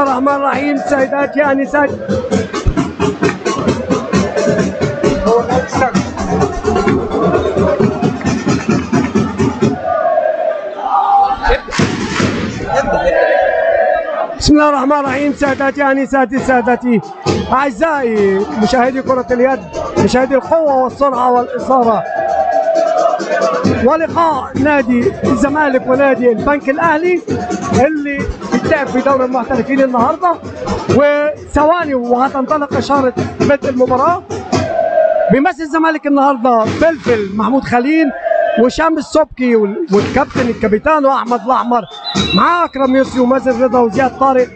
الرحمن الرحيم. سيداتي انساتي، بسم الله الرحمن الرحيم. سادتي انساتي سادتي اعزائي مشاهدي كرة اليد، مشاهدي القوة والسرعة والإثارة، ولقاء نادي الزمالك ونادي البنك الأهلي اللي بيتلعب في دوري المحترفين النهارده، وثواني وهتنطلق إشارة بدء المباراة. بيمثل الزمالك النهارده فلفل محمود خليل وشام السبكي والكابتن الكابيتانو احمد الاحمر، معاه اكرم يسري ومازن رضا وزياد طارق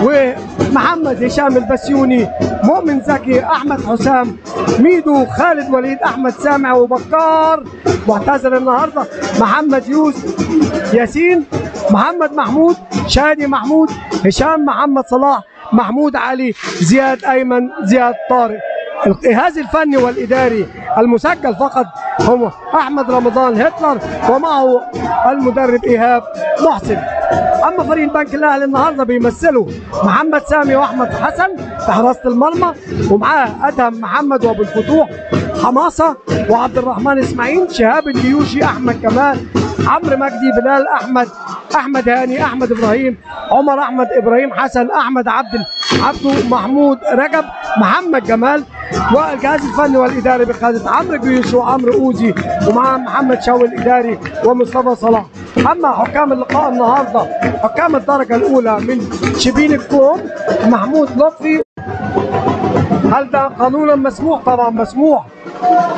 ومحمد هشام البسيوني، مؤمن زكي، احمد حسام، ميدو، خالد وليد، احمد سامع وبكار معتزل النهارده، محمد يوسف، ياسين، محمد محمود، شادي محمود، هشام محمد صلاح، محمود علي، زياد ايمن، زياد طارق. الجهاز الفني والاداري المسجل فقط هو احمد رمضان هتلر، ومعه المدرب ايهاب محسن. اما فريق البنك الاهلي النهارده بيمثله محمد سامي واحمد حسن في حراسه المرمى، ومعاه ادهم محمد وابو الفتوح حماصه وعبد الرحمن اسماعيل، شهاب الجيوشي، احمد كمال، عمرو مجدي، بلال احمد، احمد هاني، احمد ابراهيم، عمر احمد، ابراهيم حسن، احمد عبده، محمود رجب، محمد جمال. والجهاز الفني والاداري بقياده عمرو جيوش وعمرو اوزي، ومع محمد شاوي الاداري ومصطفى صلاح. اما حكام اللقاء النهارده حكام الدرجه الاولى من شبين الكوم محمود لطفي. هل ده قانونا مسموح؟ طبعا مسموح،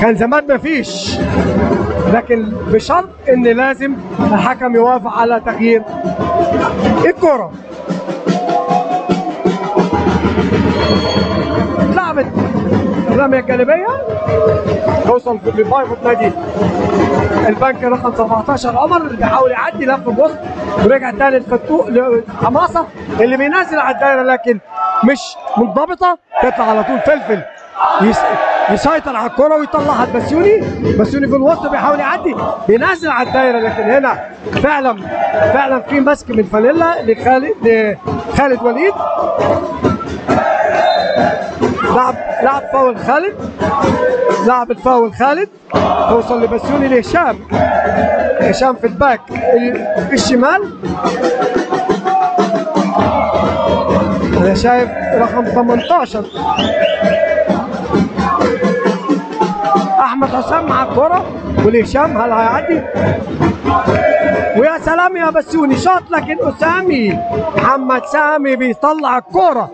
كان زمان مفيش، لكن بشرط ان لازم الحكم يوافق على تغيير الكرة. اتلعبت الرمية الجانبية توصل لفايفوت نادي البنك رقم 17 عمر، اللي بيحاول يعدي لف بوسط ورجع تاني لحماصة اللي بينزل على الدايرة، لكن مش منضبطة، تطلع على طول فلفل يسيطر على الكرة ويطلعها البسيوني. بسيوني في الوسط بيحاول يعدي، بينزل على الدايره، لكن هنا فعلا في مسك من فانيلا لخالد وليد. لعب فاول خالد، لعب الفاول خالد، توصل لبسيوني لهشام، هشام في الباك الشمال. انا شايف رقم 18 احمد حسام مع الكرة والهشام، هل هيعدي؟ ويا سلام يا بسيوني، شاط لكن اسامي محمد سامي بيطلع الكرة.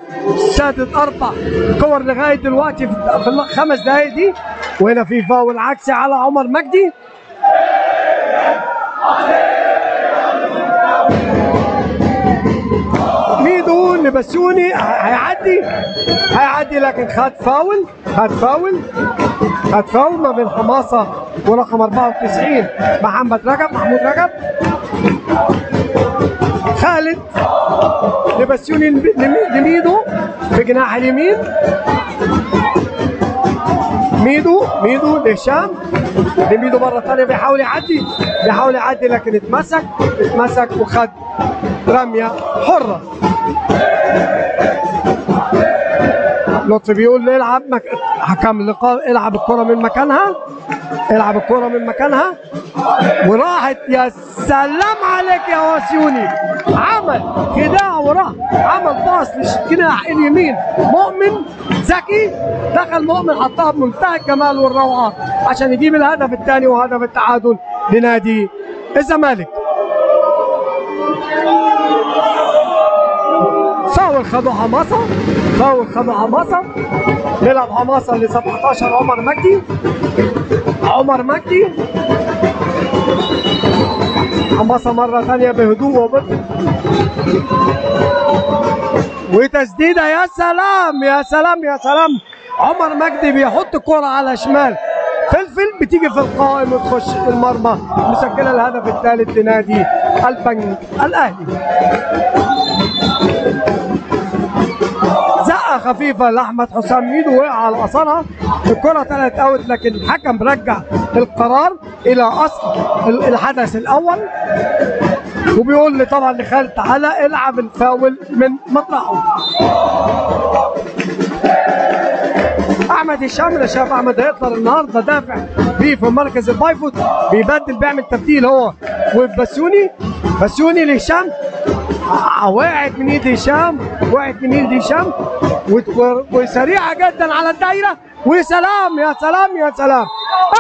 سادت 4 كور لغايه دلوقتي في الخمس دقايق دي، وهنا في فاول عكسي على عمر مجدي. ميدو لبسيوني، هيعدي لكن خد فاول ما بين حماصه ورقم 94 محمود رجب. خالد لبسيوني لميدو في جناح اليمين، ميدو لهشام، لميدو مره ثانيه بيحاول يعدي لكن اتمسك وخد رميه حره. لطفي بيقول له العب، حكم اللقاء العب الكره من مكانها، وراحت. يا سلام عليك يا واسيوني، عمل خداع وراح عمل باص للجناح اليمين مؤمن زكي، دخل مؤمن حطها بمنتهى الجمال والروعه عشان يجيب الهدف الثاني وهدف التعادل لنادي الزمالك. فاول خدوا حماصه، بيلعب حماصه ل 17 عمر مجدي. حماصه مره ثانيه بهدوء وبطء، وتسديده. يا سلام، عمر مجدي بيحط الكرة على شمال فلفل، بتيجي في القائم وتخش المرمى، مسجله الهدف الثالث لنادي البنك الاهلي. زقه خفيفه لاحمد حسام ميدو، وقع على قصرها. الكره طلعت اوت، لكن الحكم رجع القرار الى اصل الحدث الاول، وبيقول لي طبعا لخالد تعالى العب الفاول من مطرحه. احمد هشام، انا شايف احمد هيقدر النهارده دافع في مركز البايفوت، بيبدل بيعمل تبديل هو وبسيوني لهشام. وقعت من ايد هشام، وسريعه جدا على الدايره، وسلام يا سلام يا سلام.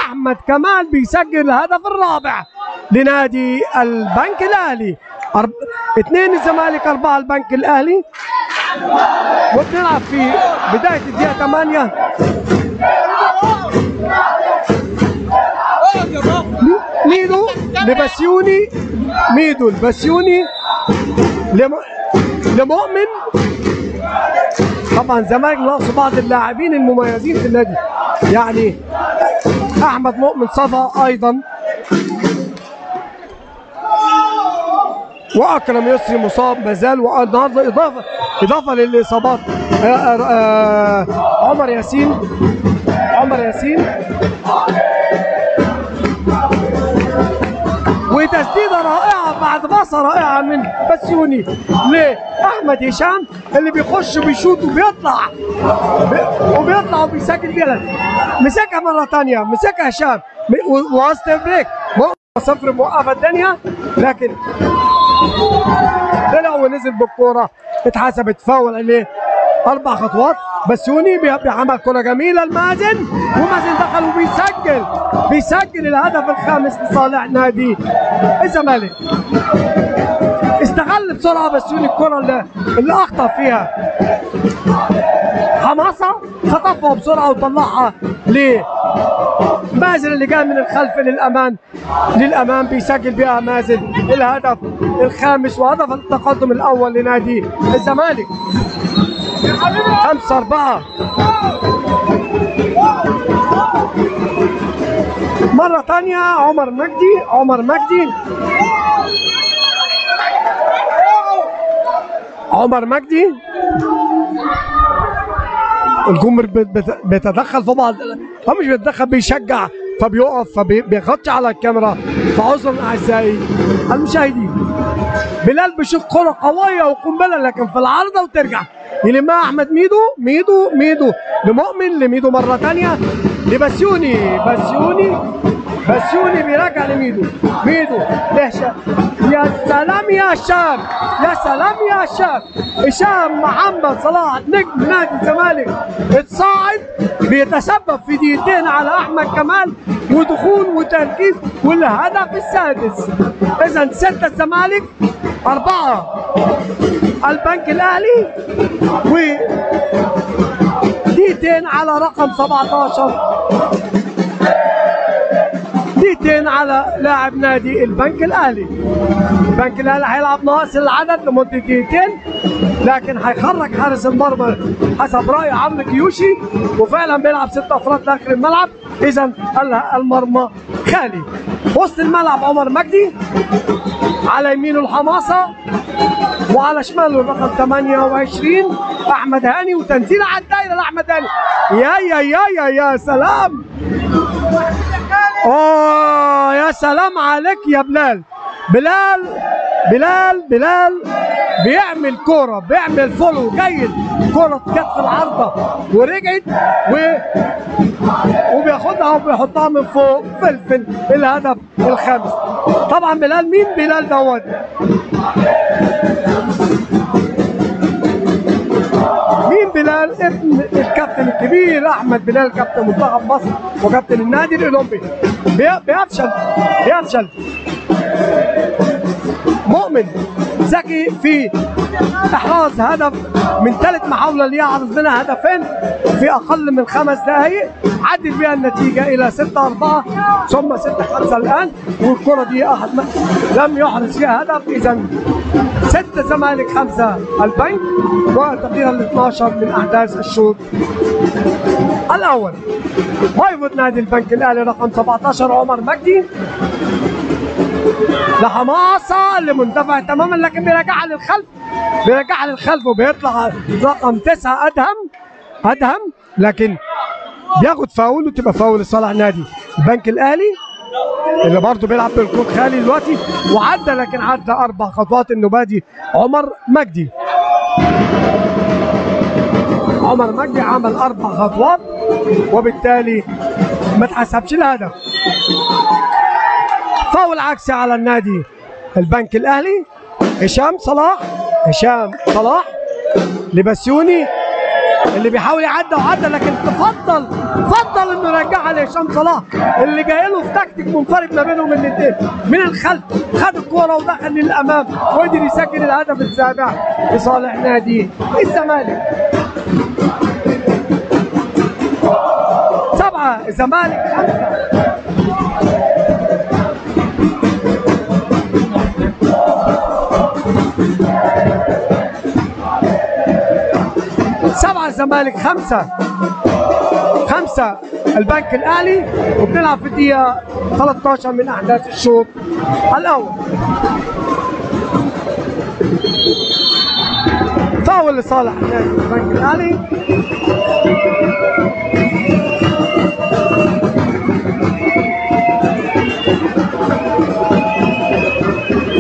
احمد كمال بيسجل الهدف الرابع لنادي البنك الاهلي. 2 الزمالك 4 البنك الاهلي، وبنلعب في بدايه الدقيقه 8. ميدو لبسيوني، لمؤمن. طبعا الزمالك ناقص بعض اللاعبين المميزين في النادي، يعني احمد مؤمن صفا ايضا، واكرم يسري مصاب ما زال، والنهارده اضافه للاصابات عمر ياسين. وتسديده رائعه بعد باصه رائعه من بسيوني لاحمد هشام، اللي بيخش وبيشوط وبيطلع وبيسجل بيها. مسكها مره ثانيه، مسكها هشام وسط بريك 0 موقفه الدنيا، لكن طلع ونزل بالكوره، اتحسبت فاول عليه 4 خطوات. بسيوني بيعمل كره جميله لمازن، ومازن دخل بيسجل الهدف الخامس لصالح نادي الزمالك. استغل بسرعه بسيوني الكره اللي اخطا فيها حماسه، خطفها بسرعه وطلعها لمازن اللي جاي من الخلف للامام بيسجل بها مازن الهدف الخامس، وهدف التقدم الاول لنادي الزمالك. 5-4. مرة ثانية عمر مجدي. الجمهور بيتدخل في بعض، هو مش بيتدخل، بيشجع، فبيقف، فبيغطي على الكاميرا. فعذرا اعزائي المشاهدين. بلال بيشوف كرة قوية وقنبلة، لكن في العارضة وترجع يلمها احمد ميدو لمؤمن مرة ثانية لبسيوني. بسيوني بيراجع لميدو لهشام. يا سلام يا هشام. هشام محمد صلاح نجم نادي الزمالك اتصاعد، بيتسبب في دقيقتين على احمد كمال، ودخول وتركيز، والهدف السادس. اذا 6 الزمالك 4 البنك الاهلي، ودقيقتين على رقم 17، دقيقتين على لاعب نادي البنك الاهلي. البنك الاهلي هيلعب ناقص العدد لمده دقيقتين، لكن هيخرج حارس المرمى حسب راي عمرو كيوشي، وفعلا بيلعب 6 افراد داخل الملعب، اذا المرمى خالي. وسط الملعب عمر مجدي، على يمينه الحماسه، وعلى شماله الرقم 28 احمد هاني، وتنزيل على الدايره لاحمد هاني. يا سلام، يا سلام عليك يا بلال بيعمل كوره، بيعمل فولو جيد، كوره جت في العارضه ورجعت وبياخدها وبيحطها من فوق فلفل الهدف الخامس. طبعا بلال، مين بلال دوت؟ بلال ابن الكابتن الكبير احمد بلال، كابتن منتخب مصر وكابتن النادي الاولمبي. بيفشل مؤمن زكي في احراز هدف من 3 محاولة ليه، عرض منها هدفين في اقل من 5 دقائق، عدت بها النتيجه الى 6-4 ثم 6-5 الان، والكره دي احد لم يحرز فيها هدف. اذا 6 زمالك 5 البنك، وتقريبا ال 12 من احداث الشوط الاول. بايفوت نادي البنك الاهلي رقم 17 عمر مجدي، لحماسه اللي مندفع تماما، لكن بيرجعها للخلف وبيطلع رقم 9 ادهم ادهم، لكن بياخد فاول وتبقى فاول لصالح نادي البنك الاهلي اللي برضه بيلعب بالكون خالي دلوقتي، وعدى لكن عدى 4 خطوات النبادي عمر مجدي. عمر مجدي عمل 4 خطوات وبالتالي ما اتحسبش الهدف. فاول عكسي على النادي البنك الاهلي. هشام صلاح لبسيوني اللي بيحاول يعدى وعدى، لكن فضل انه يرجعها لهشام صلاح اللي جاي له في تكتيك منفرد ما بينهم الاثنين من الخلف، خد الكوره ودخل للامام وقدر يسجل الهدف السابع لصالح نادي الزمالك. 7 الزمالك 7 الزمالك 5 البنك الاهلي، وبنلعب في الدقيقه 13 من احداث الشوط الاول. فاول لصالح نادي البنك الاهلي.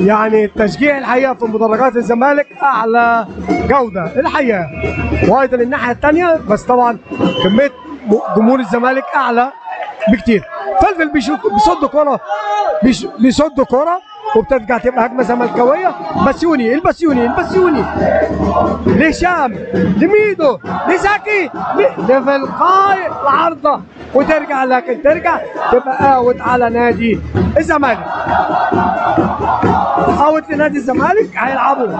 يعني التشجيع الحقيقه في مدرجات الزمالك اعلى جوده الحقيقه، وايضا الناحيه الثانيه، بس طبعا كميه جمهور الزمالك اعلى بكتير. فلفل بيصد كوره وبترجع تبقى هجمه زملكاويه. البسيوني لهشام لميدو لزكي لفلقاي العارضه وترجع، لكن تبقى اوت على نادي الزمالك. اوت لنادي الزمالك. هيلعبوا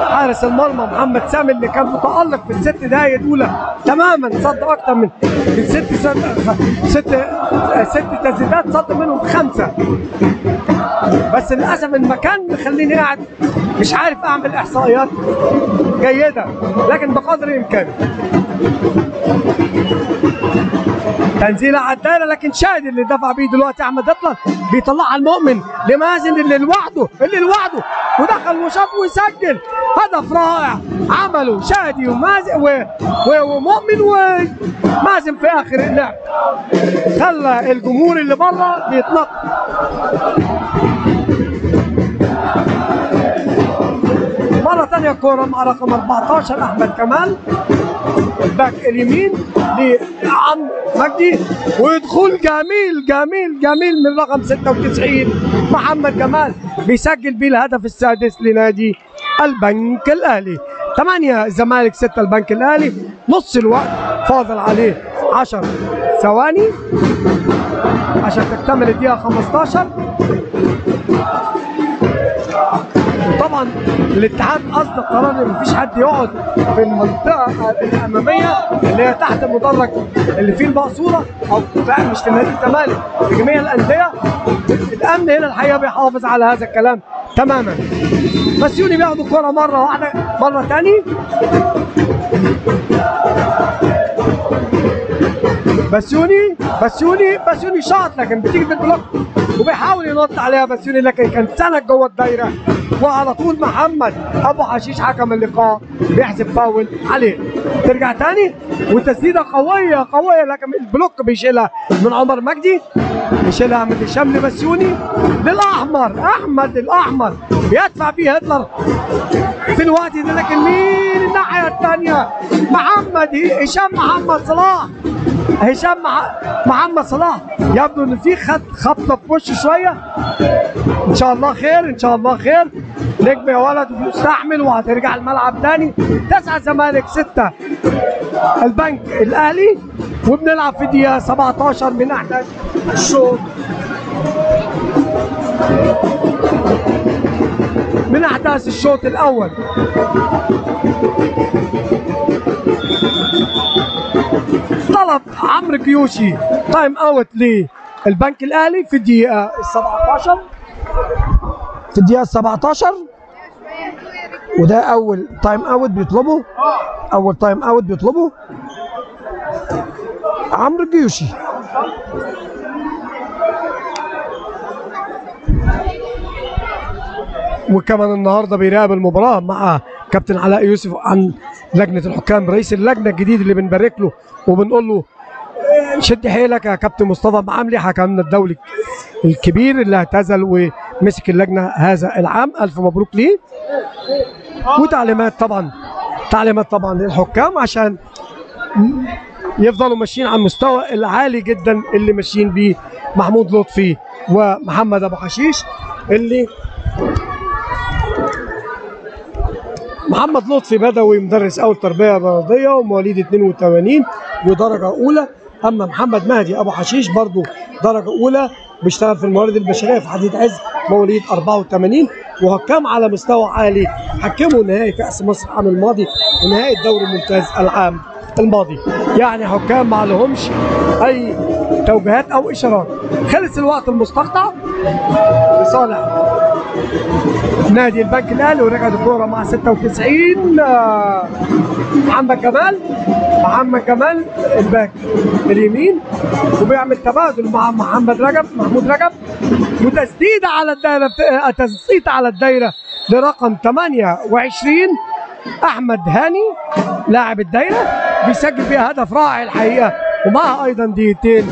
حارس المرمى محمد سامي اللي كان متألق في ال6 دقايق الاولى تماما، صد اكتر من 6 تسديدات، صد منهم 5. بس للاسف المكان مخليني قاعد مش عارف اعمل احصائيات جيده، لكن بقدر الامكان. تنزيله على الدايره، لكن شاهد اللي دفع بيه دلوقتي احمد اطلال بيطلعها المؤمن لمازن اللي لوحده ودخل وشاط وسجل هدف رائع عمله شادي ومازن ومؤمن ومازن في اخر اللعب، خلى الجمهور اللي بره بيتنطط. مرة ثانية الكورة مع رقم 14 أحمد كمال، الباك اليمين لعمرو مجدي، ويدخل جميل من رقم 96 محمد كمال بيسجل بيه الهدف السادس لنادي البنك الأهلي. 8 الزمالك 6 البنك الأهلي. نص الوقت فاضل عليه 10 ثواني عشان تكتمل الدقيقة 15. طبعا الاتحاد اصدر قرار ان مفيش حد يقعد في المنطقه الاماميه اللي هي تحت المدرج اللي فيه المقصوره، او مش في نادي الزمالك، في جميع الانديه. الامن هنا الحقيقه بيحافظ على هذا الكلام تماما. بسيوني بياخدوا الكوره مره ثاني. بسيوني شاط، لكن بتيجي في البلوك وبيحاول ينط عليها بسيوني، لكن كان سند جوه الدايره، وعلى طول محمد ابو حشيش حكم اللقاء بيحسب فاول عليه. ترجع تاني وتسديده قويه لكن البلوك بيشيلها من عمر مجدي، بيشيلها من هشام لبسيوني للاحمر. احمد الاحمر بيدفع بيه هتلر في الوقت ده، لكن مين الناحيه الثانيه؟ هشام محمد صلاح يبدو ان في خبطه في وشه شويه. ان شاء الله خير نجم يا ولد وبيستحمل وهترجع الملعب تاني. 9 الزمالك 6 البنك الاهلي، وبنلعب في الدقيقه 17 من احداث الشوط الاول. طلب عمرو جيوشي تايم اوت للبنك الاهلي في الدقيقه 17. وده اول تايم اوت بيطلبه عمرو جيوشي. وكمان النهارده بيراقب المباراه مع كابتن علاء يوسف عن لجنه الحكام، رئيس اللجنه الجديد اللي بنبارك له وبنقول له شد حيلك يا كابتن مصطفى معاملي، حكمنا الدولي الكبير اللي اعتزل ومسك اللجنه هذا العام، الف مبروك ليه. وتعليمات طبعا للحكام عشان يفضلوا ماشيين على المستوى العالي جدا اللي ماشيين بيه محمود لطفي ومحمد ابو حشيش. اللي محمد لطفي بدوي مدرس اول تربيه رياضيه ومواليد 82 ودرجه اولى، اما محمد مهدي ابو حشيش برضه درجه اولى بيشتغل في الموارد البشريه في حديد عز مواليد 84، وحكام على مستوى عالي، حكموا نهائي كاس مصر العام الماضي ونهائي الدوري الممتاز العام الماضي. يعني حكام ما لهمش اي توجيهات او اشارات. خلص الوقت المستقطع لصالح نادي البنك الاهلي، ورجعت الكوره مع 96 محمد جمال الباك اليمين، وبيعمل تبادل مع محمود رجب، وتسديده على الدايره، تسديده على الدايره لرقم 28 احمد هاني لاعب الدايره، بيسجل فيها هدف رائع الحقيقه، ومعها ايضا دقيقتين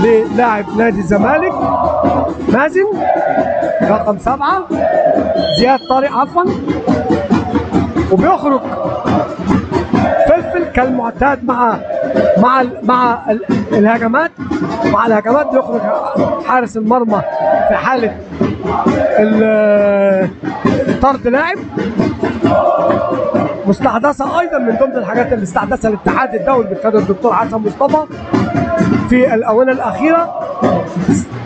للاعب نادي الزمالك مازن رقم 7 زياد طارق عفوا. وبيخرج فلفل كالمعتاد مع الهجمات، بيخرج حارس المرمى في حاله طرد لاعب، مستحدثه ايضا من ضمن الحاجات اللي استحدثها الاتحاد الدولي بقياده الدكتور حسن مصطفى في الاونه الاخيره،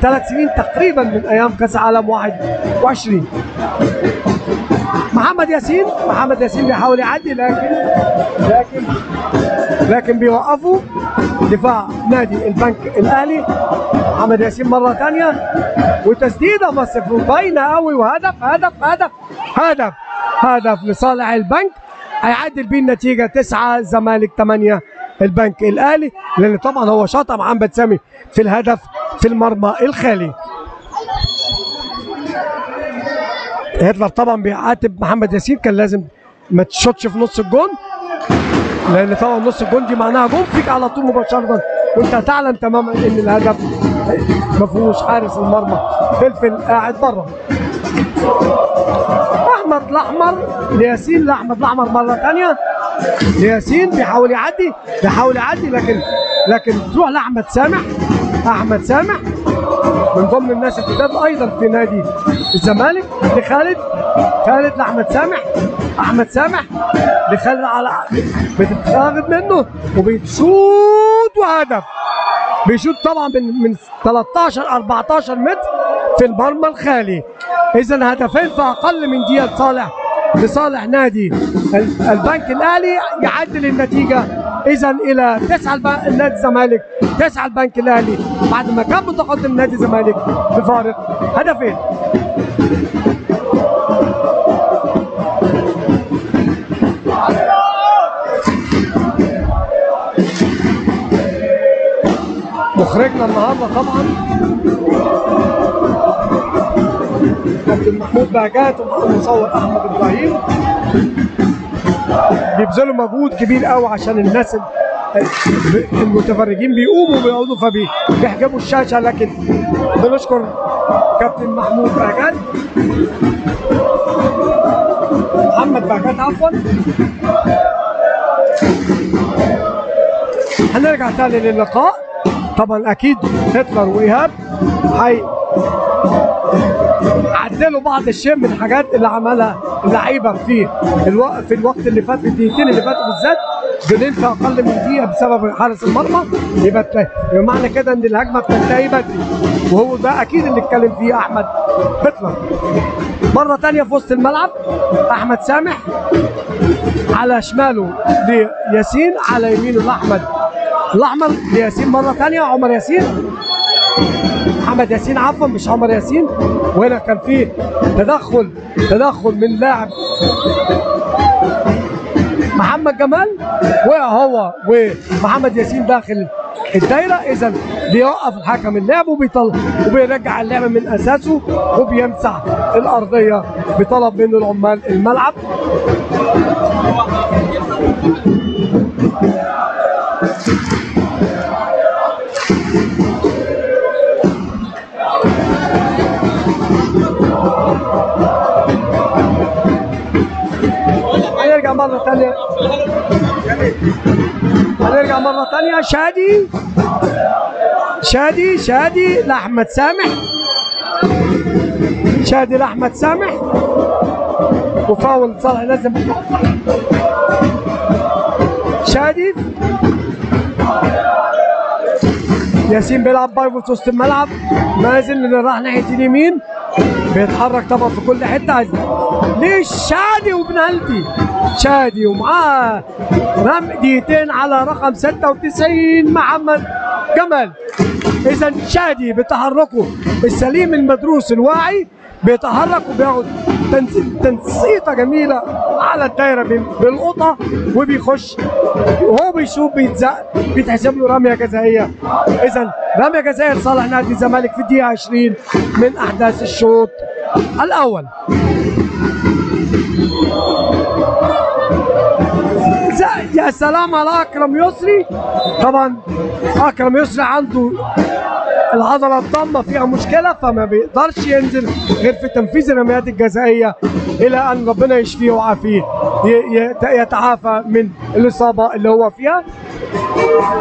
3 سنين تقريبا من ايام كاس العالم 21. محمد ياسين بيحاول يعدي لكن بيوقفوا دفاع نادي البنك الاهلي. محمد ياسين مره ثانيه وتسديده بس باينه قوي، وهدف هدف هدف هدف هدف لصالح البنك، هيعدل بيه النتيجه 9 الزمالك 8 البنك الاهلي، لان طبعا هو شاطر محمد سامي في الهدف في المرمى الخالي. هتلر طبعا بيعاتب محمد ياسين، كان لازم ما تشوتش في نص الجون، لان طبعا نص الجون دي معناها جون فيك على طول مباشره، وانت تعلم تماما ان الهدف ما فيهوش حارس المرمى، فلفل قاعد بره. احمد الاحمر لياسين، لاحمد الاحمر مره ثانيه لياسين، بيحاول يعدي لكن تروح لاحمد سامح من ضمن الناس اللي ايضا في نادي الزمالك، لخالد لاحمد سامح لخالد، على بتتاخد منه وبيشوط وهدف، بيشوط طبعا من 13-14 متر في المرمى الخالي. اذا هدفين في اقل من دقيقه لصالح نادي البنك الاهلي، يعدل النتيجه اذا الى 9 نادي الزمالك 9 البنك الاهلي، بعد ما كان متقدم نادي الزمالك بفارق هدفين. مخرجنا النهارده طبعا كابتن محمود بهجات ومصور احمد ابراهيم، بيبذلوا مجهود كبير قوي عشان الناس المتفرجين بيقوموا بيقعدوا فبيحجبوا الشاشه، لكن بنشكر كابتن محمود بهجات، محمد بهجات عفوا. هنرجع تاني للقاء، طبعا اكيد هتلر وايهاب عدلوا بعض الشيء من الحاجات اللي عملها اللعيبه في الوقت اللي فات، في الدقيقتين اللي فاتوا بالذات، جولين في اقل من دقيقه بسبب حارس المرمى، يبقى معنى كده ان الهجمه بتنتهي بدري، وهو ده اكيد اللي اتكلم فيه احمد هتلر. مره ثانيه في وسط الملعب احمد سامح، على شماله لياسين، على يمينه الاحمر لياسين مره ثانيه، عمر ياسين، محمد ياسين عفوا مش عمر ياسين. وهنا كان في تدخل من لاعب محمد جمال، وقع هو ومحمد ياسين داخل الدايره. اذا بيوقف الحكم اللعب وبيطلع وبيرجع اللعب من اساسه وبيمسح الارضيه بطلب منه العمال الملعب. هنرجع مرة ثانية شادي لأحمد سامح، شادي لأحمد سامح وفاول صالح لازم شادي. ياسين بيلعب بايفوت وسط الملعب، مازن اللي راح ناحية اليمين بيتحرك طبعا في كل حته. عايز ليش شادي وبنالتي، شادي ومعاه دقيقتين على رقم 96 محمد جمال. اذا شادي بتحركه السليم المدروس الواعي بيتحرك وبياخد تنسيطه جميله على الدايره بالقطه وبيخش وهو بيشوف بيتزق بيتحسب له رميه جزائيه. اذا رميه جزائيه لصالح نادي الزمالك في الدقيقه 20 من احداث الشوط الاول. يا سلام على اكرم يسري. طبعا اكرم يسري عنده العضله الضمه فيها مشكله فما بيقدرش ينزل غير في تنفيذ الرميات الجزائيه الى ان ربنا يشفيه ويعافيه يتعافى من الاصابه اللي هو فيها.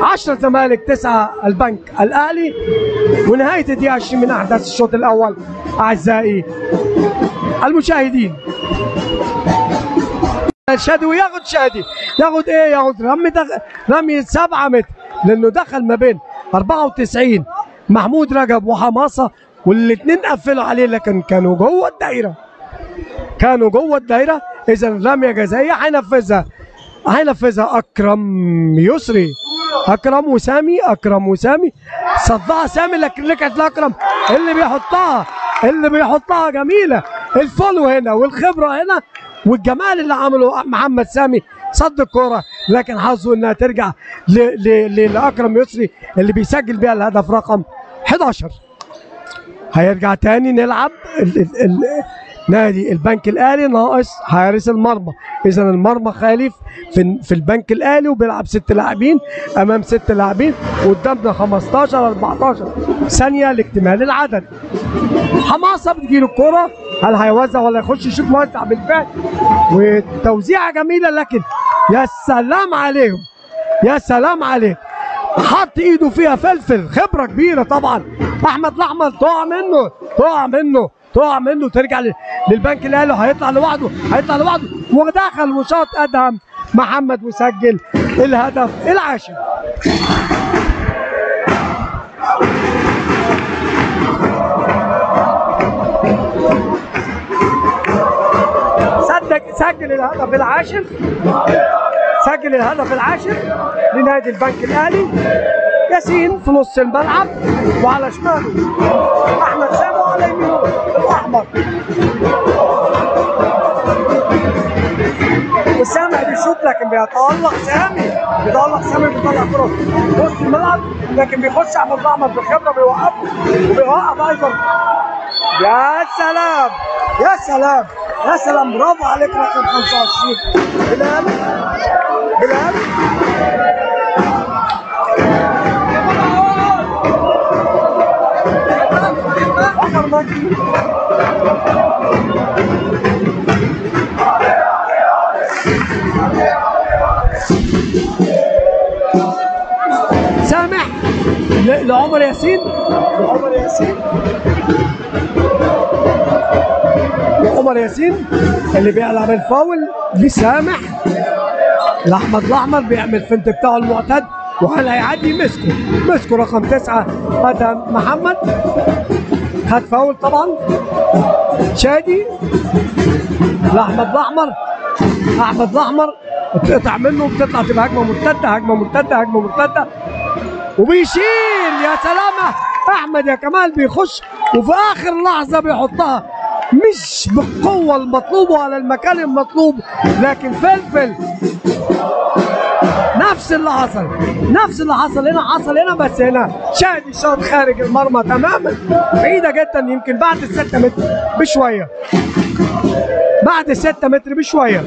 10 زمالك 9 البنك الاهلي، ونهايه الدقيقه 20 من احداث الشوط الاول. اعزائي المشاهدين، شادي ياخد ايه؟ ياخد رمي 7 متر لانه دخل ما بين 94 محمود رجب وحماصه والاثنين قفلوا عليه، لكن كانوا جوه الدايره. اذا رميه جزائيه هينفذها اكرم يسري. اكرم وسامي صدها سامي، لكن رجعت لاكرم اللي بيحطها جميله. الفولو هنا والخبره هنا والجمال اللي عمله محمد سامي، صد الكوره لكن حظه انها ترجع لاكرم يسري اللي بيسجل بيها الهدف رقم 11. هيرجع تاني نلعب نادي البنك الاهلي ناقص حارس المرمى. اذا المرمى خالف في البنك الاهلي وبيلعب 6 لاعبين امام 6 لاعبين، قدامنا 15-14 ثانيه لاكتمال العدد. حماصه بتجيله الكوره، هل هيوزع ولا يخش يشوط؟ موزع بالفعل وتوزيعه جميله، لكن يا سلام عليه حط ايده فيها فلفل، خبره كبيره طبعا. احمد الاحمر تقع منه ترجع للبنك الاهلي، هيطلع لوحده ودخل وشاط ادهم محمد وسجل الهدف العاشر. سجل الهدف العاشر لنادي البنك الاهلي. ياسين في نص الملعب وعلى شماله احمد سامي وعلى يمينه الاحمر. وسامي بيشوط لكن بيتألق سامي بيطلع كرة في نص الملعب، لكن بيخش احمد الاحمر بخبره وبيوقف ايضا. يا سلام برافو عليك رقم 25 بلال. سامح لعمر ياسين اللي بيلعب الفاول لسامح. الاحمد الاحمر بيعمل الفنت بتاعه المعتاد، وهل هيعدي؟ مسكه رقم 9 ادهم محمد، خد فاول طبعا. شادي احمد الاحمر اتقطع منه، بتطلع تبقى هجمه مرتده وبيشيل. يا سلامه احمد يا كمال، بيخش وفي اخر لحظه بيحطها مش بالقوه المطلوبه على المكان المطلوب، لكن فلفل نفس اللي حصل، نفس اللي حصل هنا حصل هنا، بس هنا شادي شاط خارج المرمى تماما، بعيده جدا، يمكن بعد ال6 متر بشويه، بعد ال6 متر بشويه.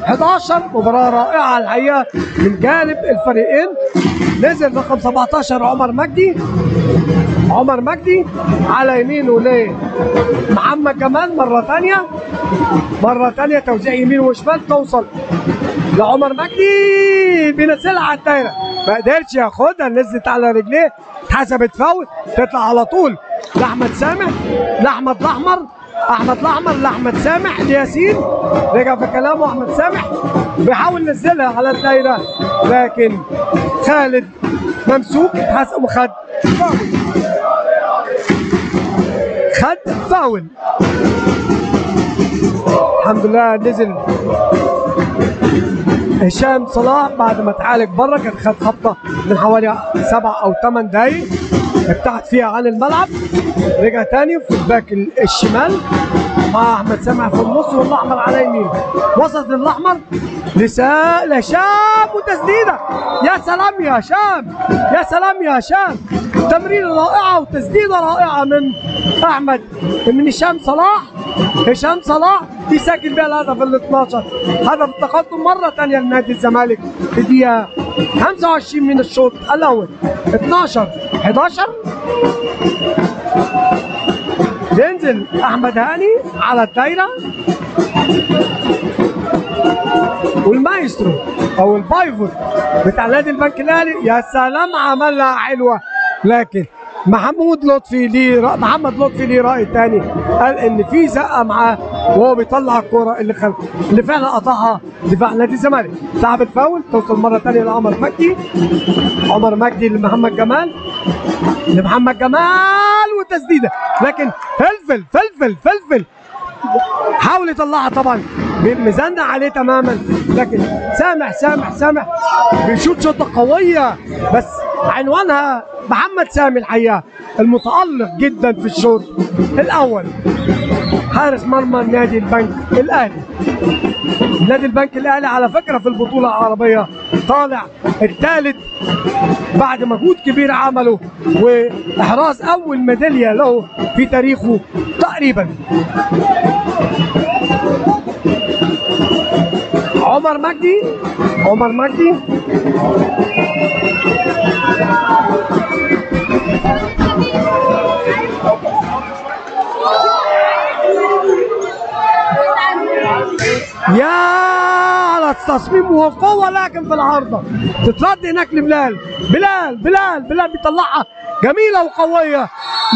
حداشر مباراة رائعة الحقيقة من جانب الفريقين. نزل رقم 17 عمر مجدي على يمينه لمحمد جمال مرة ثانية توزيع يمين وشمال، توصل لعمر مجدي بينزلها على الدايرة، ما قدرش ياخدها، نزلت على رجليه، اتحسبت فاول، تطلع على طول لأحمد سامح، لأحمد الأحمر لأحمد سامح لياسين، رجع في كلامه أحمد سامح بيحاول ينزلها على الدايرة، لكن خالد ممسوك اتحسب وخد فاول. الحمد لله نزل هشام صلاح بعد ما اتعالج بره، كان خد خبطه من حوالي 7 أو 8 دقايق ابتعد فيها عن الملعب، رجع تاني في الباك الشمال مع احمد سامح في النص والاحمر على يمينه، وسط الاحمر لهشام وتسديده، يا سلام يا هشام، يا سلام يا هشام، تمريره رائعه وتسديده رائعه من هشام صلاح بيسجل بيها الهدف ال 12، هدف التقدم مره ثانيه لنادي الزمالك في دقيقه 25 من الشوط الاول. 12-11 ينزل احمد هاني على الدايره، والمايسترو او البايفوت بتاع نادي البنك الاهلي، يا سلام عملها حلوه، لكن محمد لطفي ليه راي ثاني، قال ان في زقه معاه وهو بيطلع الكوره اللي فعلا قطعها دفاع نادي الزمالك. لعب الفاول، توصل مره ثانيه لعمر مجدي لمحمد جمال وتسديده، لكن فلفل حاول يطلعها طبعا مزنق عليه تماما، لكن سامح بيشوط شوطه قويه، بس عنوانها محمد سامي الحقيقه المتالق جدا في الشوط الاول، حارس مرمى نادي البنك الاهلي على فكره في البطوله العربيه طالع الثالث بعد مجهود كبير عمله واحراز اول ميداليه له في تاريخه تقريبا. عمر مجدي يا على التصميم وقوه، لكن في العارضه تترد هناك لبلال، بلال بيطلعها جميله وقويه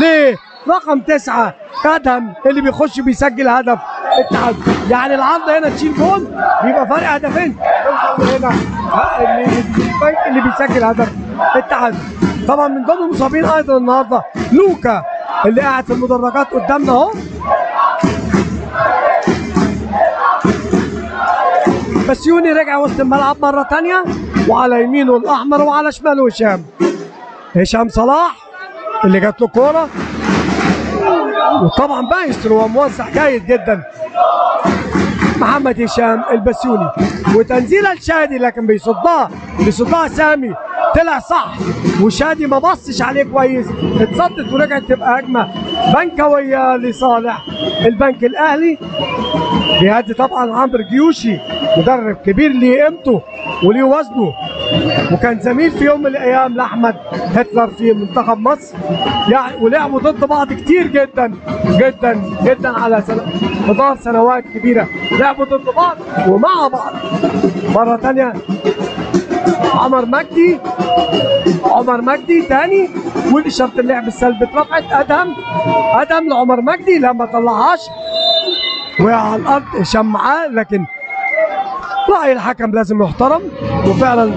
لرقم 9 ادهم اللي بيخش بيسجل هدف التعادل، يعني العارضه هنا تشيل جول بيبقى فرق هدفين، هنا اللي بيسجل هدف التعادل. طبعا من ضمن المصابين ايضا النهارده لوكا اللي قاعد في المدرجات قدامنا اهو، بسيوني رجع وسط الملعب مره ثانيه، وعلى يمينه الاحمر وعلى شماله هشام صلاح اللي جات له كوره، وطبعا مايسترو وموزع جيد جدا محمد هشام البسيوني، وتنزيله لشادي لكن بيصدها سامي، طلع صح وشادي ما بصش عليه كويس، اتصدت ورجعت تبقى هجمه بنكويه لصالح البنك الاهلي بيهدي طبعا عمرو جيوشي، مدرب كبير ليه قيمته وليه وزنه، وكان زميل في يوم من الايام لاحمد هتلر في منتخب مصر، يعني ولعبوا ضد بعض كتير جدا على مدار سنوات كبيره، لعبوا ضد بعض ومع بعض. مره ثانيه عمر مجدي تاني، واشاره اللعب السلبي اترفعت، ادهم لعمر مجدي لما طلعهاش وقع على الارض، هشام معاه، لكن راي الحكم لازم يحترم، وفعلا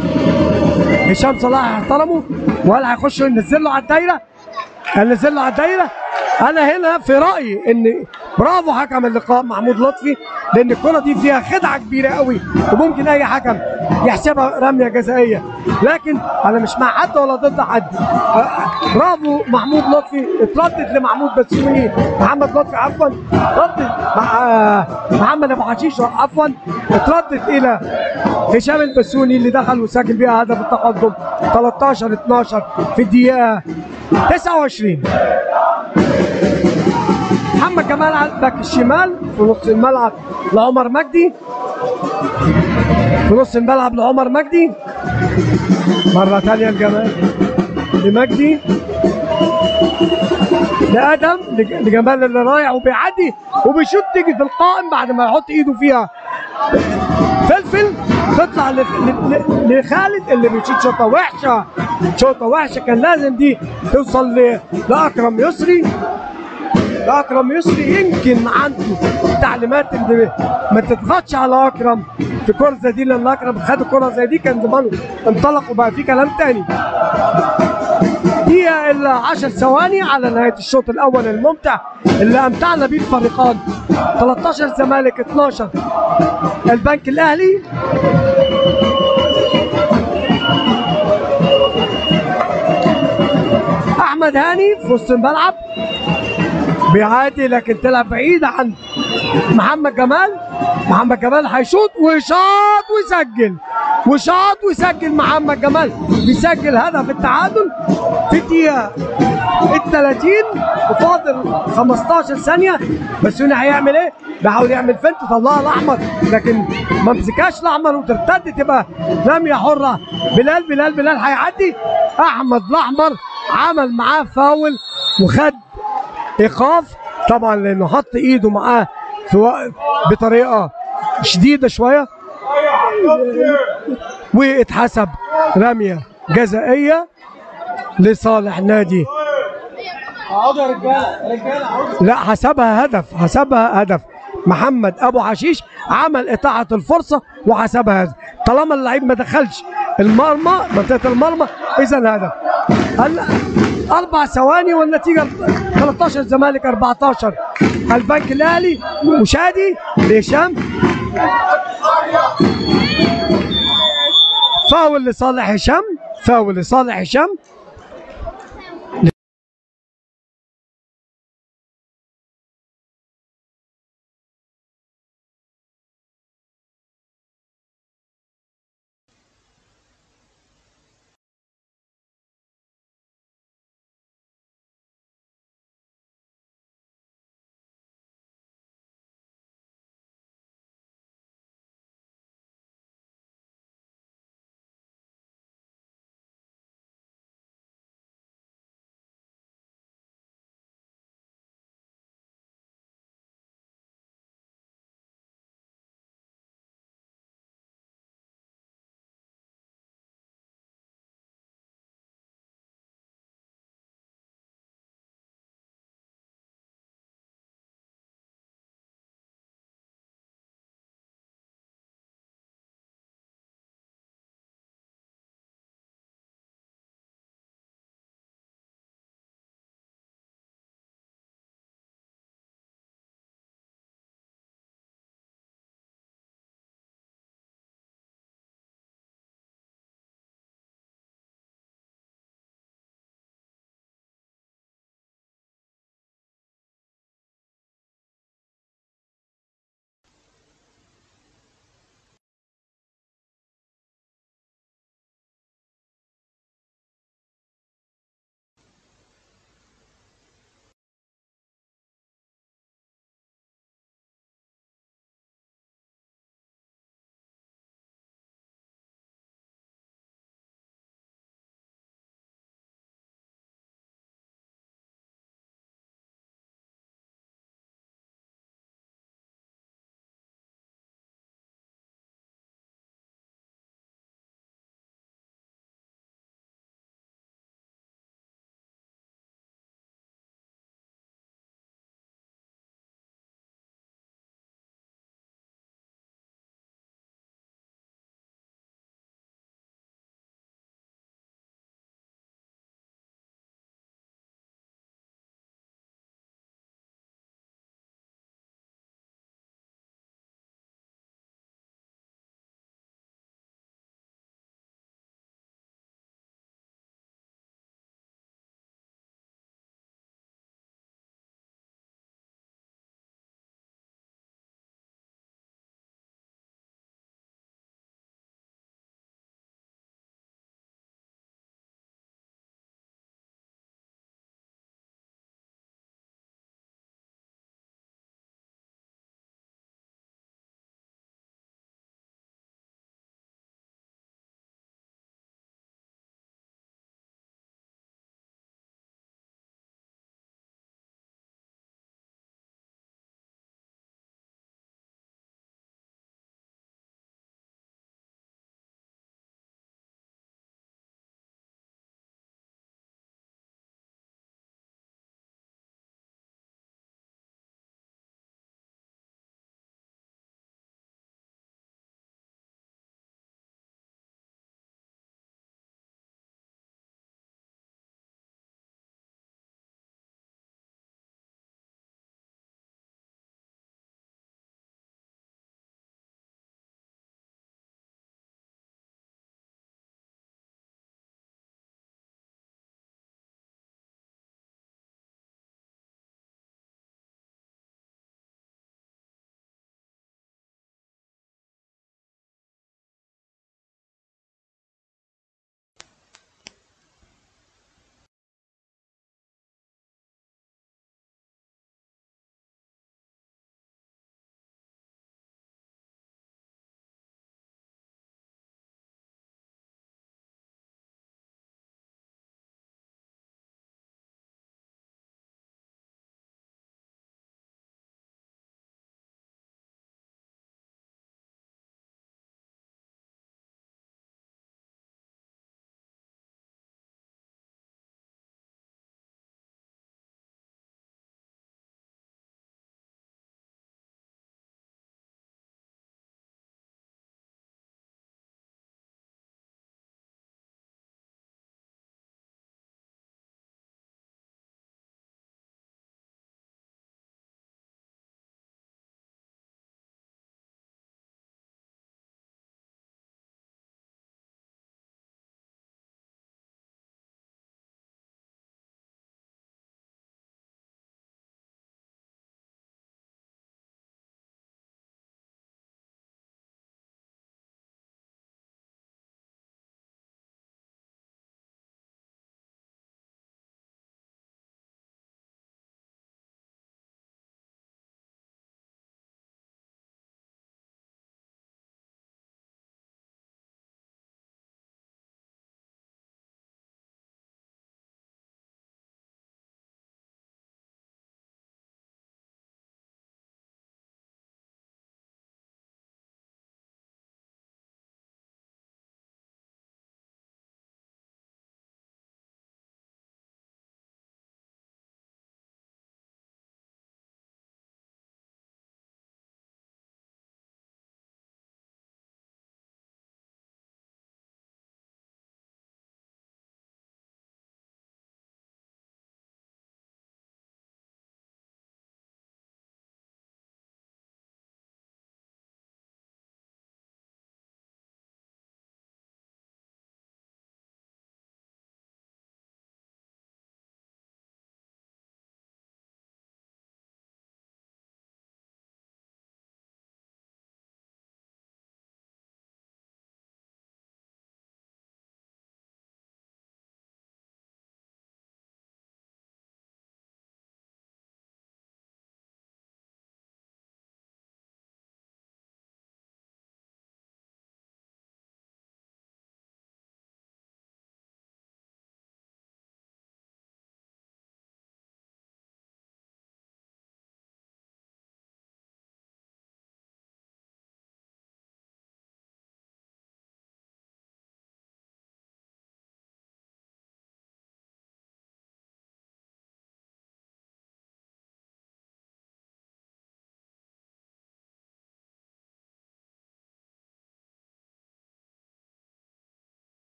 هشام صلاح احترمه، وهل هيخش ينزل له على الدايره؟ انا هنا في رايي ان برافو حكم اللقاء محمود لطفي، لان الكره دي فيها خدعه كبيره قوي، وممكن اي حكم يحسبها رميه جزائيه، لكن انا مش مع حد ولا ضد حد. برافو محمود لطفي، اتردد لمحمود بسيوني، محمد لطفي عفوا، ردد مع محمد ابو حشيش عفوا، اتردد الى هشام البسيوني اللي دخل وسجل بيها هدف التقدم 13-12 في الدقيقه 29. محمد جمال على الباك الشمال في نص الملعب لعمر مجدي، في نص الملعب لعمر مجدي، مرة ثانية الجمال لمجدي لآدم لجمال اللي رايح وبيعدي وبيشوط تيجي في القائم بعد ما يحط ايده فيها فلفل، تطلع لخالد اللي بيشوط شوطة وحشة، شوطة وحشة كان لازم دي توصل لأكرم يسري. اكرم يسري يمكن عنده تعليمات ان ما تضغطش على اكرم في كره زي دي، لان اكرم خد كره زي دي كان زمانه انطلق وبقى في كلام تاني. دقيقه الا 10 ثواني على نهايه الشوط الاول الممتع اللي امتعنا بيه الفريقان، 13 زمالك 12 البنك الاهلي. احمد هاني في وسط الملعب بيعادي لكن طلع بعيد عن محمد جمال. محمد جمال هيشوط وشاط ويسجل، وشاط ويسجل. محمد جمال بيسجل هدف التعادل في الدقيقة 30 وفاضل 15 ثانية. بسيوني هيعمل ايه؟ بيحاول يعمل فنت طلعها الاحمر لكن ما مسكهاش الاحمر وترتد تبقى رمية حرة. بلال هيعدي، احمد الاحمر عمل معاه فاول وخد ايقاف طبعا لانه حط ايده معاه في بطريقه شديده شويه، واتحسب رميه جزائيه لصالح نادي. لا حسبها هدف. محمد ابو حشيش عمل اطاعه الفرصه وحسبها هدف، طالما اللعيب ما دخلش المرمى منطقه المرمى اذا هدف. هلا 4 ثواني والنتيجه 13 الزمالك 14 البنك الاهلي. وشادي لهشام، فاول لصالح هشام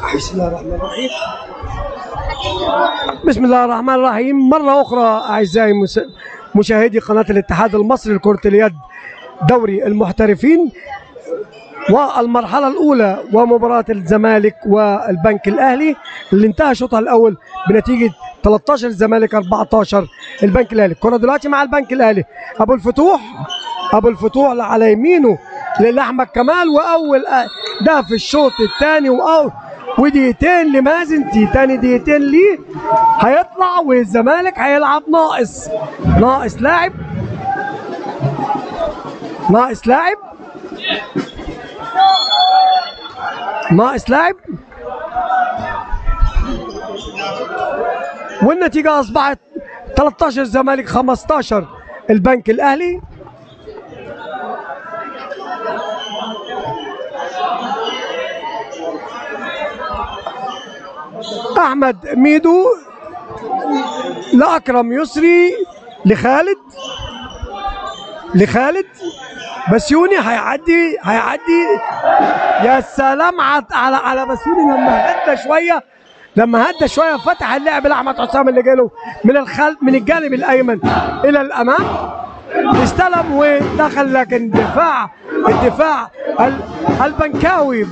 بسم الله الرحمن الرحيم. بسم الله الرحمن الرحيم. مرة أخرى أعزائي مشاهدي قناة الاتحاد المصري لكرة اليد دوري المحترفين، والمرحلة الأولى ومباراة الزمالك والبنك الأهلي اللي انتهى شوطها الأول بنتيجة 13 الزمالك 14 البنك الأهلي. الكرة دلوقتي مع البنك الأهلي. أبو الفتوح على يمينه لأحمد كمال، وأول ده في الشوط الثاني ودقيقتين لمازن، تاني دقيقتين ليه هيطلع، والزمالك هيلعب ناقص لاعب والنتيجة أصبحت 13 الزمالك 15 البنك الأهلي. أحمد ميدو لأكرم يسري لخالد بسيوني، هيعدي. يا سلام على بسيوني لما هدى شويه فتح اللعب لاحمد حسام اللي جاله من الجانب الايمن الى الامام، استلم ودخل، لكن الدفاع البنكاوي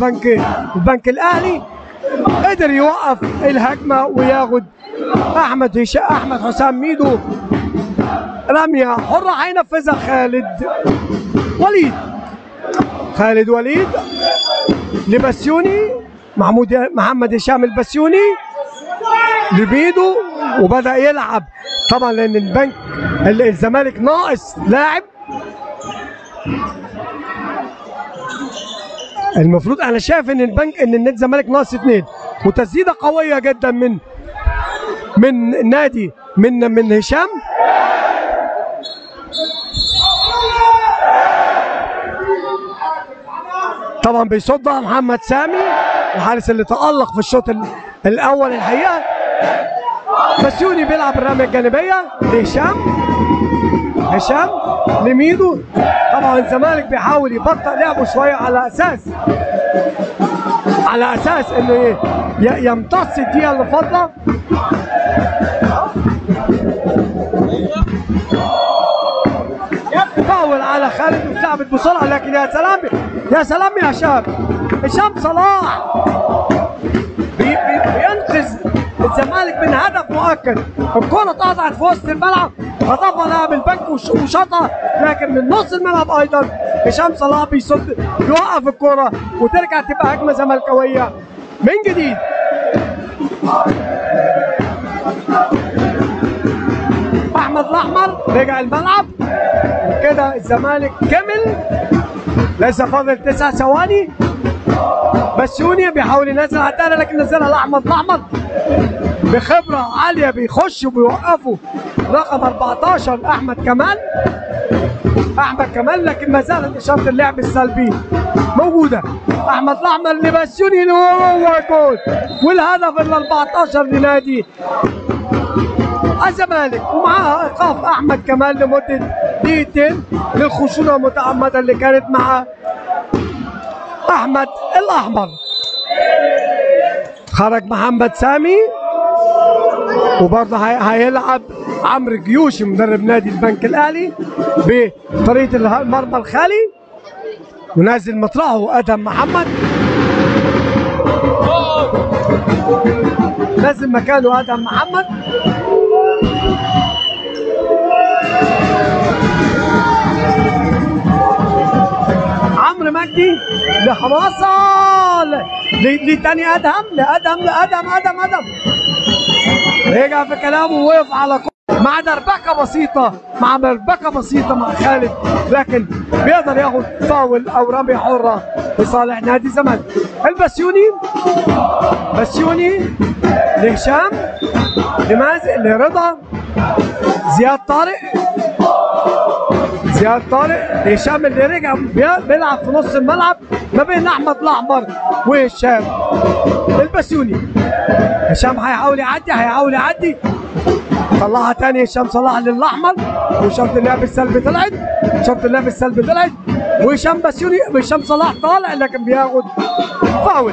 البنك الاهلي قدر يوقف الهجمه وياخد احمد حسام ميدو رميه حره هينفذها خالد وليد لبسيوني، محمد هشام البسيوني لميدو، وبدأ يلعب طبعا لأن الزمالك ناقص لاعب. المفروض أنا شايف إن النادي الزمالك ناقص 2، وتسديدة قوية جدا من هشام. طبعا بيصدها محمد سامي الحارس اللي تألق في الشوط الأول الحقيقة. بسيوني بيلعب الرمية الجانبية هشام لميدو. طبعا الزمالك بيحاول يبطئ لعبه شوية على أساس إنه يمتص الدقيقة اللي فاضلة. فاول على خالد واتلعبت بسرعة، لكن يا سلام يا هشام صلاح بينقذ الزمالك من هدف مؤكد. الكرة اتقطعت في وسط الملعب، خطفها لاعب البنك وشاطها، لكن من نص الملعب ايضا هشام صلاح بيوقف الكرة وترجع تبقى هجمة زملكاوية من جديد. احمد الاحمر رجع الملعب كده، الزمالك كمل، لسه فاضل 9 ثواني. بسيوني بيحاول ينزل على الدائرة، لكن نزلها لاحمد الاحمر بخبرة عالية، بيخش وبيوقفوا رقم 14 احمد كمال، لكن ما زالت اشارة اللعب السلبي موجودة. احمد الاحمر لبسيوني وهو جول، والهدف ال 14 لنادي الزمالك، ومعاها ايقاف احمد كمال لمده دقيقتين للخشونه المتعمده اللي كانت مع احمد الاحمر. خرج محمد سامي، وبرضه هيلعب عمرو جيوشي مدرب نادي البنك الاهلي بطريقه المرمى الخالي، ونازل مطرحه ادهم محمد، نازل مكانه ادهم محمد. عمرو مجدي لحماصه لتاني ادهم لادم رجع في كلامه ووقف على مع مربكه بسيطه مع خالد، لكن بيقدر ياخد فاول او رميه حره لصالح نادي الزمالك. بسيوني لهشام لمازن لرضا زياد طارق هشام اللي رجع بيلعب في نص الملعب ما بين احمد الاحمر وهشام البسيوني. هشام هيحاول يعدي طلعها تاني هشام صلاح للاحمر، وشرط اللعب السلبي طلعت، وهشام صلاح طالع، لكن بياخد فاول.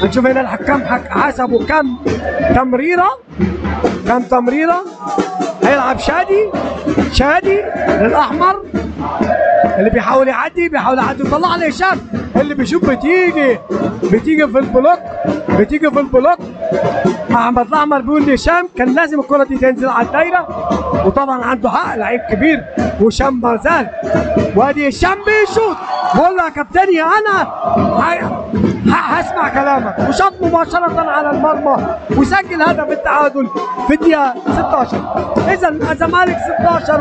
هنشوف هنا الحكام حسبوا كم تمريره، كم تمريره. هيلعب شادي للاحمر اللي بيحاول يعدي وطلع لهشام اللي بيشوف بتيجي في البلوك. احمد الاحمر بيقول لهشام كان لازم الكره دي تنزل على الدايره، وطبعا عنده حق، لعيب كبير وهشام ما زال. وادي هشام بيشوط، بقول له يا كابتني انا هسمع كلامك، وشاط مباشره على المرمى وسجل هدف التعادل في الدقيقه 16. اذا الزمالك 16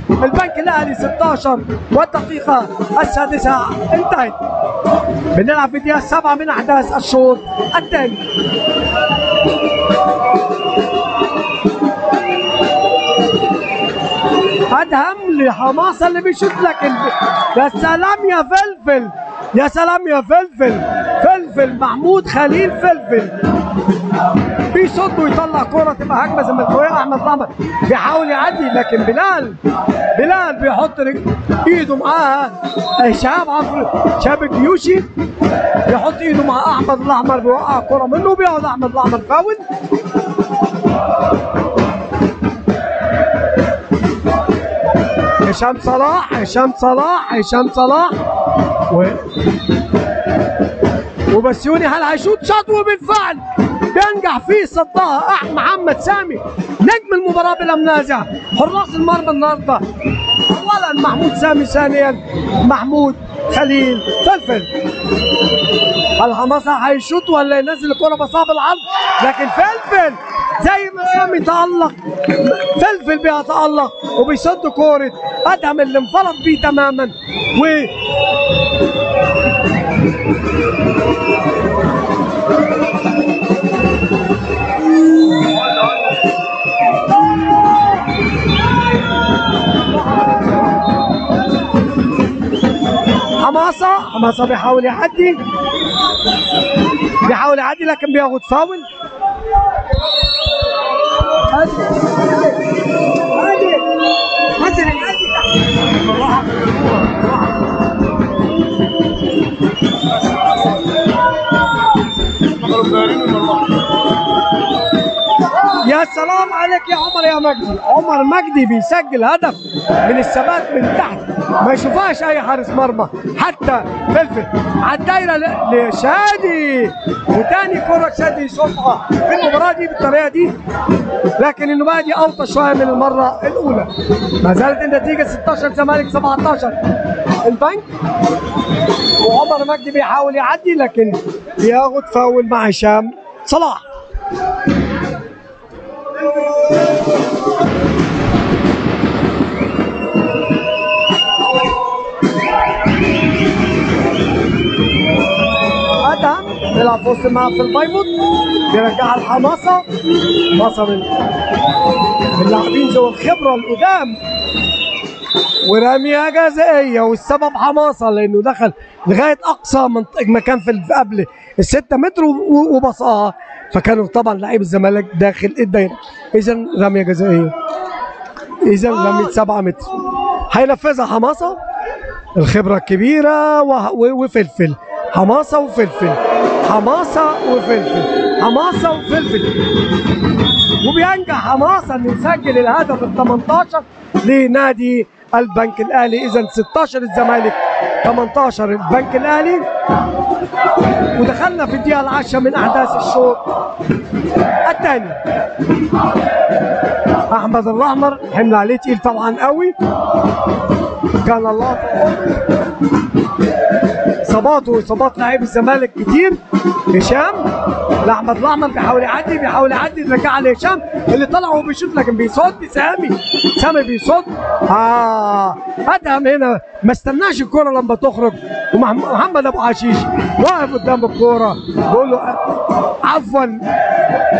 والبنك الاهلي 16 والدقيقه السادسه انتهت. بنلعب في الدقيقه 7 من احداث الشوط الثاني. ادهم لحماسه اللي بيشوط، لكن يا سلام يا فلفل، يا سلام يا فلفل محمود خليل فلفل بيصد ويطلع كرة تبقى هجمة زملكاوية. احمد الاحمر بيحاول يعدي، لكن بلال بيحط ايده معاها. شاب الجيوشي بيحط ايده مع احمد الاحمر، بيوقع الكرة منه، بيقعد احمد الاحمر فاول. هشام صلاح وبسيوني هل هيشوط؟ شاط وبالفعل بينجح فيه صدها محمد سامي نجم المباراة بلا منازع. حراس المرمى النهارده اولا محمود سامي، ثانيا محمود خليل فلفل. الحماسة هيشوط ولا ينزل الكرة بصاب العرض، لكن فلفل زي ما سامي تألق، فلفل بيتألق وبيصد كورة ادهم اللي انفرد بيه تماما. حماسة بيحاول يعدي لكن بياخد فاول. يا سلام عليك يا عمر يا مجدي. عمر مجدي بيسجل هدف من الثبات من تحت ما يشوفهاش اي حارس مرمى، حتى فلفل على الدايره لشادي، وتاني كره شادي يشوطها في المباراه دي بالطريقه دي، لكن النبايه دي اوطى شويه من المره الاولى. ما زالت النتيجه 16 زمالك 17 البنك. وعمر مجدي بيحاول يعدي لكن بياخد فاول مع هشام صلاح. ادهم بيلعب في وسط الملعب في البيموت، بيرجعها الحماسه، حماسه من اللاعبين ذوي الخبره القدام، ورميه جزائيه، والسبب حماسه لانه دخل لغايه اقصى مكان في قبل ال6 متر وبصاها، فكانوا طبعا لعيب الزمالك داخل الدايره. اذا رميه جزائيه، اذا رميه 7 متر هينفذها حماسه الخبره الكبيره وفلفل. حماسه وفلفل وبينجح حماسه انه يسجل الهدف ال 18 لنادي البنك الاهلي. اذا 16 الزمالك 18 البنك الاهلي. ودخلنا في الدقيقه العاشره من احداث الشوط الثاني. احمد الاحمر حمل عليه تقيل طبعا قوي، كان الله اصابات لاعبي الزمالك كتير. هشام لاحمد الاحمر بيحاول يعدي رجعها لهشام اللي طلع وبيشوط، لكن بيصد سامي بيصد. ادهم هنا ما استناش الكوره لما تخرج، ومحمد ابو عشيش واقف قدام الكوره بيقول له عفوا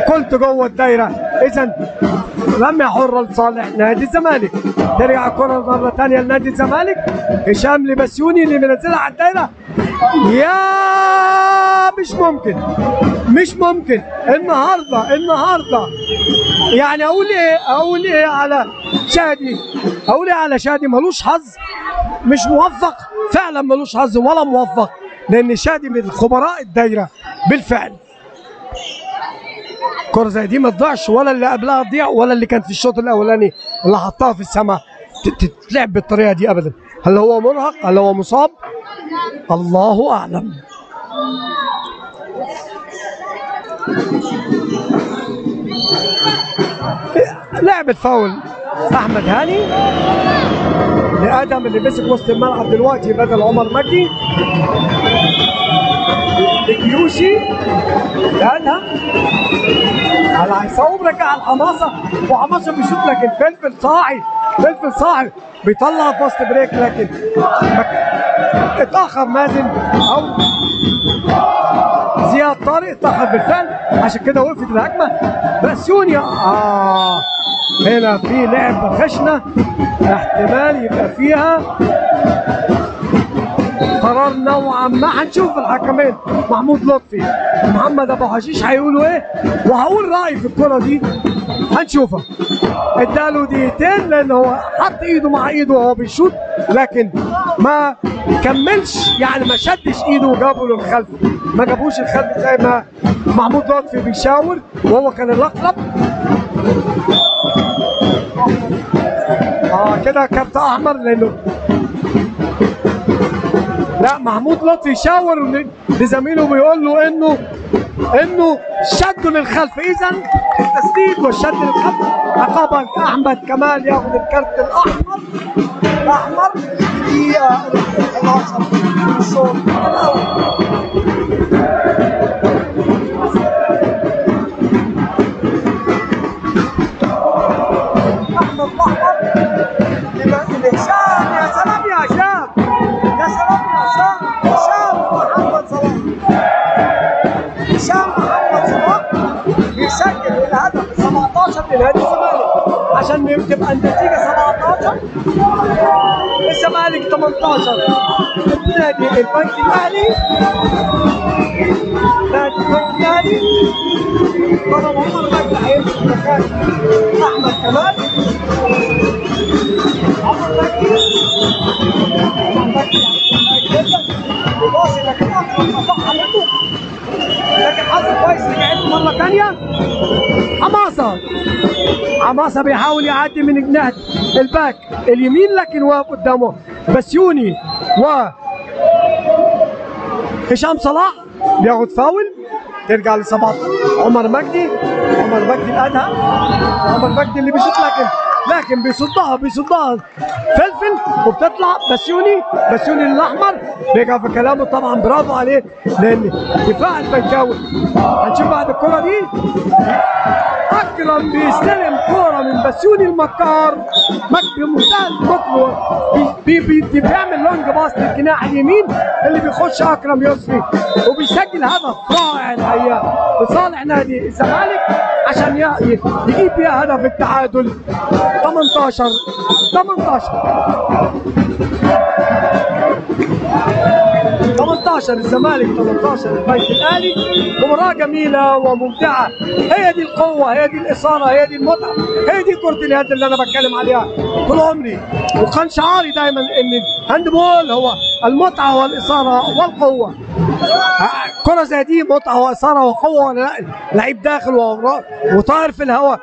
كنت جوه الدايره. اذا رميه حره لصالح نادي الزمالك. ترجع الكره مره ثانيه لنادي الزمالك. هشام لبسيوني اللي منزلها على الدايره. يا مش ممكن النهارده يعني اقول ايه على شادي ملوش حظ، مش موفق فعلا، ملوش حظ ولا موفق. لان شادي من خبراء الدايره بالفعل. كرة زي دي ما تضيعش، ولا اللي قبلها تضيع، ولا اللي كانت في الشوط الاولاني اللي حطها في السماء تتلعب بالطريقه دي ابدا. هل هو مرهق؟ هل هو مصاب؟ الله اعلم. لعبة فاول احمد هاني لادم اللي مسك وسط الملعب دلوقتي بدل عمر مجدي. الجيوشي لادهم على هيصوب، رجع الحماسه وحماسه بيشوط، لكن فلفل صاحي، فلفل صاحي بيطلع في وسط بريك، لكن اتاخر مازن او زياد طارق اتاخر بالفعل، عشان كده وقفت الهجمه. بسيوني هنا في لعبه خشنه احتمال يبقى فيها قرار نوعا ما. هنشوف الحكمين محمود لطفي ومحمد ابو حشيش هيقولوا ايه، وهقول رايي في الكره دي هنشوفها. اداله دقيقتين لان هو حط ايده مع ايده وهو بيشوط، لكن ما كملش، يعني ما شدش ايده وجابه للخلف، ما جابوش الخلف زي ما محمود لطفي بيشاور، وهو كان الاقرب. كده كارت احمر لانه لا، محمود لطفي شاور لزميله بيقول له انه شده للخلف، اذا التسديد والشد للخلف عقابا احمد كمال ياخذ الكارت الاحمر في دقيقه 11 في الشوط الاول. احمد الاحمر لهشام. يا سلام يا هشام، يا سلام يا هشام، هشام محمد صلاح، هشام محمد صلاح بيسجل الهدف ال 17 لنادي الزمالك، عشان تبقى النتيجه 17 الزمالك 18 نادي البنك الاهلي. نادي البنك الاهلي طبعا عمر مجدي هيمسك مكان احمد كمال. عمر مجدي باصي، لكن اكرم قطعها منه، لكن حظ كويس رجعت مره ثانيه. حماسه بيحاول يعدي من جناح الباك اليمين، لكن واقف قدامه بسيوني و هشام صلاح بياخد فاول، ترجع لصباح عمر مجدي الادهم، عمر مجدي اللي بيشوط، لكن بيصدها فلفل وبتطلع بسيوني الاحمر. رجع في كلامه طبعا، برافو عليه، لان دفاع البنكاوي. هنشوف بعد الكره دي اكرم بيستلم كوره من بسيوني المكار بمنتهى البطل، بيعمل لونج باص للجناح اليمين اللي بيخش اكرم يسري، وبيسجل هدف رائع الحقيقه لصالح نادي الزمالك عشان يجيب بيها هدف التعادل. 18 الزمالك 18 البنك الاهلي. مباراه جميله وممتعه، هي دي القوه، هي دي الاثاره، هي دي المتعه، هي دي كره اليد اللي انا بتكلم عليها طول عمري، وكان شعاري دايما ان الهاندبول هو المتعه والاثاره والقوه. كره زي دي متعه واثاره وقوه ولا لا؟ لعيب داخل وطاير في الهواء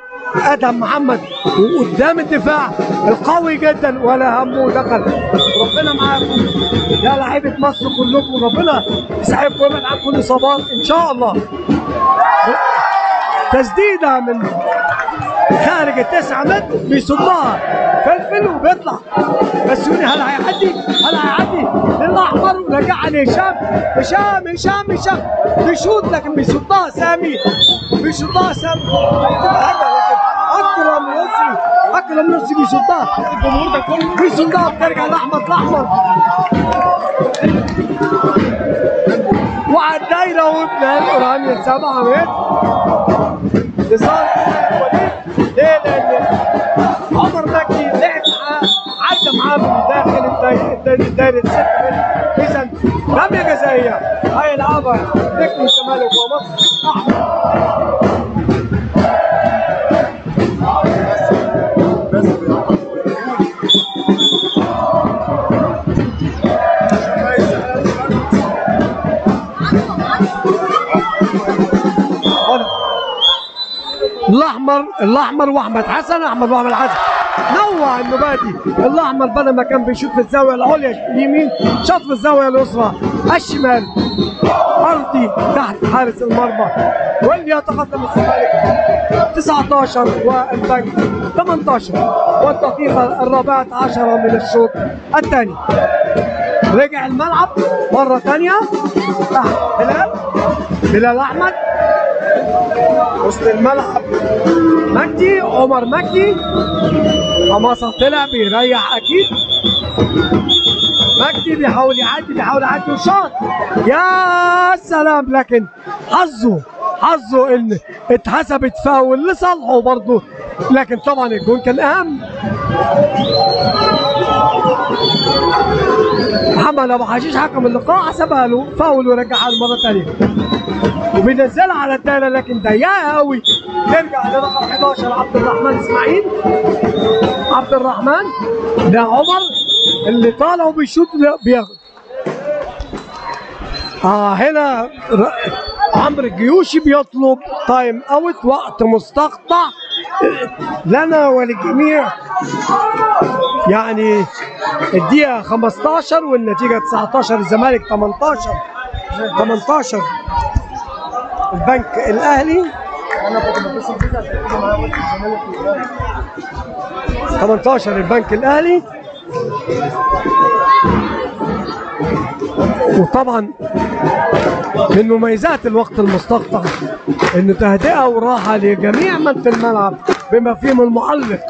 ادهم محمد وقدام الدفاع القوي جدا ولا همه دخل. ربنا معاكم يا لعيبه مصر كلكم، ربنا يسعدكم ويبعد عنكم الاصابات ان شاء الله. تسديده من خارج ال9 متر بيصدها فلفل وبيطلع بسيوني. هل هيعدي للاحمر ورجع عليه هشام بيشوط، لكن بيصدها سامي هتبقى هجمه، لكن اكرم يسري بيصدها، الجمهور ده كله بيصدها، بترجع لاحمد وعلى الدايره وابن الاورانيا 7 متر لصالح الوليد. ليه؟ لان عمر مجدي لعب معاه من داخل الدايره 6 متر، اذا رميه جزائيه هيلعبها نجم الزمالك ومصر احمد. الاحمر واحمد حسن. احمد واحمد حسن نوع النباتي. الاحمر بدل ما كان بيشوط في الزاويه العليا اليمين شاط في الزاويه اليسرى الشمال ارضي تحت حارس المرمى. واللي يتقدم الزمالك 19 والبنك 18 والدقيقه الرابعه عشره من الشوط الثاني. رجع الملعب مره ثانيه تحت هلال احمد وسط الملعب مجدي عمر مجدي. حماسه طلع بيريح اكيد. مجدي بيحاول يعدي وشاط يا سلام، لكن حظه ان اتحسبت فاول لصالحه برضه، لكن طبعا الجون كان اهم. محمد ابو حشيش حكم اللقاء حسبها له فاول ورجعها المره الثانيه وبينزلها على الدايره، لكن ضيقه قوي. نرجع لرقم 11 عبد الرحمن اسماعيل. عبد الرحمن ده عمر اللي طالع وبيشوط بياخد. هنا عمرو الجيوشي بيطلب تايم اوت، وقت مستقطع لنا وللجميع. يعني الدقيقة 15 والنتيجة 19. الزمالك 18 البنك الأهلي. 18 البنك الأهلي. وطبعا من مميزات الوقت المستقطع انه تهدئه وراحه لجميع من في الملعب بما فيهم المعلق.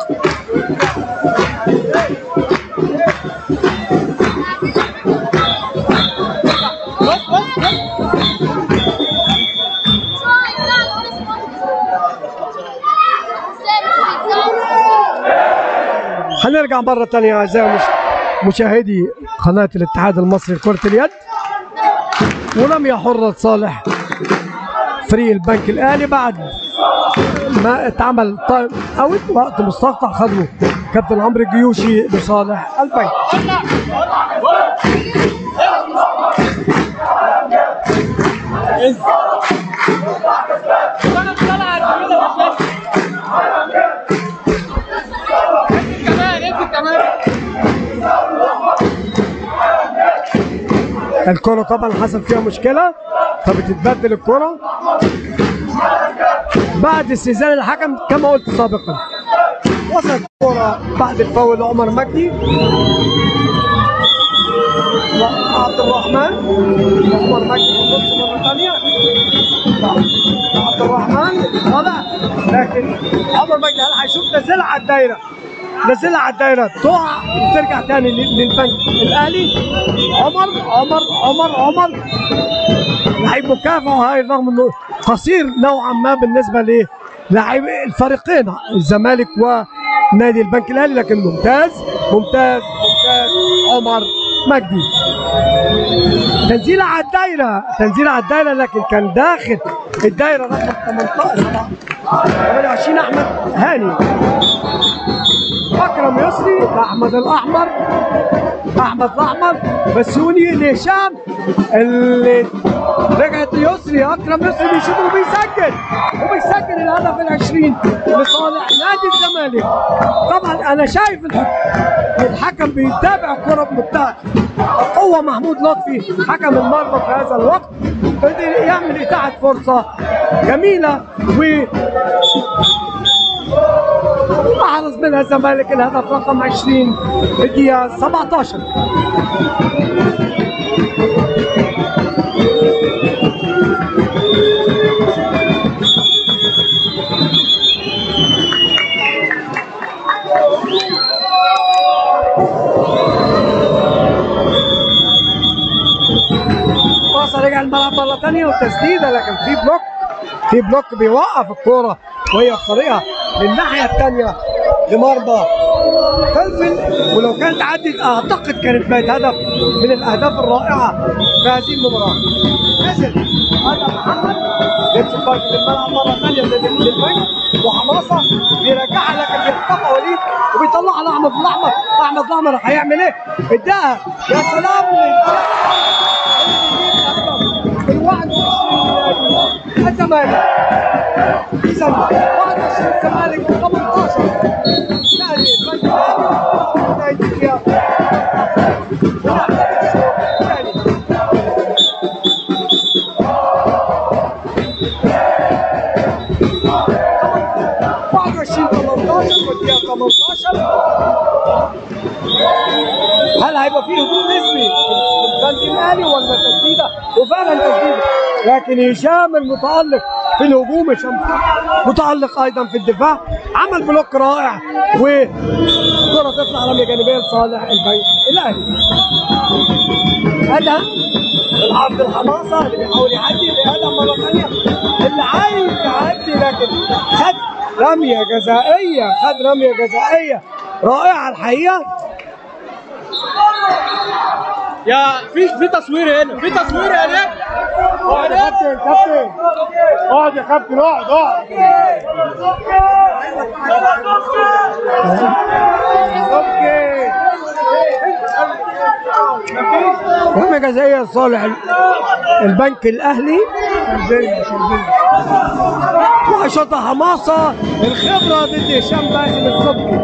هنرجع مرة ثانية أعزائي مشاهدي قناة الاتحاد المصري لكرة اليد. ولم يحر لصالح فريق البنك الأهلي بعد ما اتعمل تايم اوت وقت مستقطع خدوا كابتن عمرو الجيوشي لصالح البنك. الكرة طبعا حصل فيها مشكلة فبتتبدل الكرة بعد استئذان الحكم كما قلت سابقا. وصلت الكرة بعد الفاول لعمر مجدي وعبد الرحمن. عمر مجدي في النص مرة ثانية. عبد الرحمن طلع لكن عمر مجدي هل هيشوف نزلها على الدايرة. نزلها على الدايرة تقع وترجع تاني للبنك الأهلي. عمر لعيب مكافح هاي رغم انه قصير نوعا ما بالنسبة للاعب الفريقين الزمالك ونادي البنك الأهلي، لكن ممتاز عمر مجدي. تنزيل على الدايرة لكن كان داخل الدايرة رقم 28 أحمد هاني. أكرم يسري لأحمد الأحمر. بسيوني لهشام اللي رجعت ليسري. أكرم يسري بيشوط وبيسجل الهدف ال20 لصالح نادي الزمالك. طبعا أنا شايف الحكم بيتابع الكرة بمنتهى القوة. محمود لطفي حكم المرمى في هذا الوقت قدر يعمل إتاحة فرصة جميلة أحرز منها الزمالك الهدف رقم 20 في الدقيقة 17. رجع الملعب مرة ثانية وتسديدة، لكن في بلوك بيوقف الكورة وهي في طريقها للناحية الثانية لمرمى فلفل. ولو كانت عدت اعتقد كانت بقت هدف من الاهداف الرائعة في هذه المباراة. نزل هدف محمد يمسك فرق الملعب مرة ثانية للبنك وحماسة بيرجعها لكن بيخطفها وليد وبيطلعها لأحمد الأحمر. أحمد الأحمر هيعمل إيه؟ اداها يا سلام الزمالك. إذا 21 الزمالك 18 نادي البنك الأهلي نادي هل هيبقى فيه هجوم نسبي البنك الاهلي ولا تسديده؟ وفعلا تسديده، لكن هشام المتالق في الهجوم، هشام متالق ايضا في الدفاع، عمل بلوك رائع وكره تطلع رميه جانبيه لصالح البنك الاهلي. ادهم العرض الحماصه اللي بيحاول يعدي لادهم مره ثانيه اللي عايز يعدي، لكن خد رميه جزائيه رائعه الحقيقه. يا في تصوير هنا، في تصوير هناك. اقعد يا كابتن، اقعد يا كابتن، اقعد. اوكي. رمية جزائية لصالح البنك الاهلي، وشاطها حماصة الخبرة ضد هشام باسم الصبحي.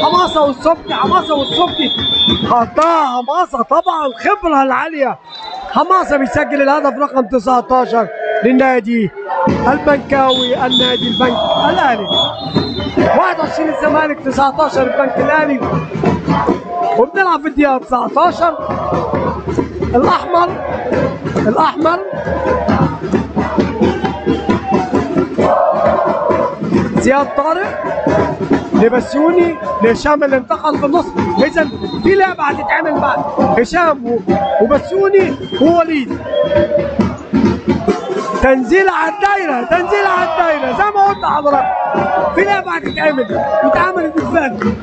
حماصة والصبحي حطها حماصة، طبعا الخبرة العالية. حماصة بيسجل الهدف رقم 19 للنادي البنكاوي، النادي البنك الاهلي. 21 الزمالك 19 البنك الاهلي، وبنلعب في الدقيقة 19. الأحمر زياد طارق لبسيوني لهشام اللي انتقل في النص. إذا في لعبة هتتعمل بعد هشام وبسيوني ووليد. تنزيل على الدايرة زي ما قلت لحضرتك، في لعبة هتتعمل اتعملت بالفعل،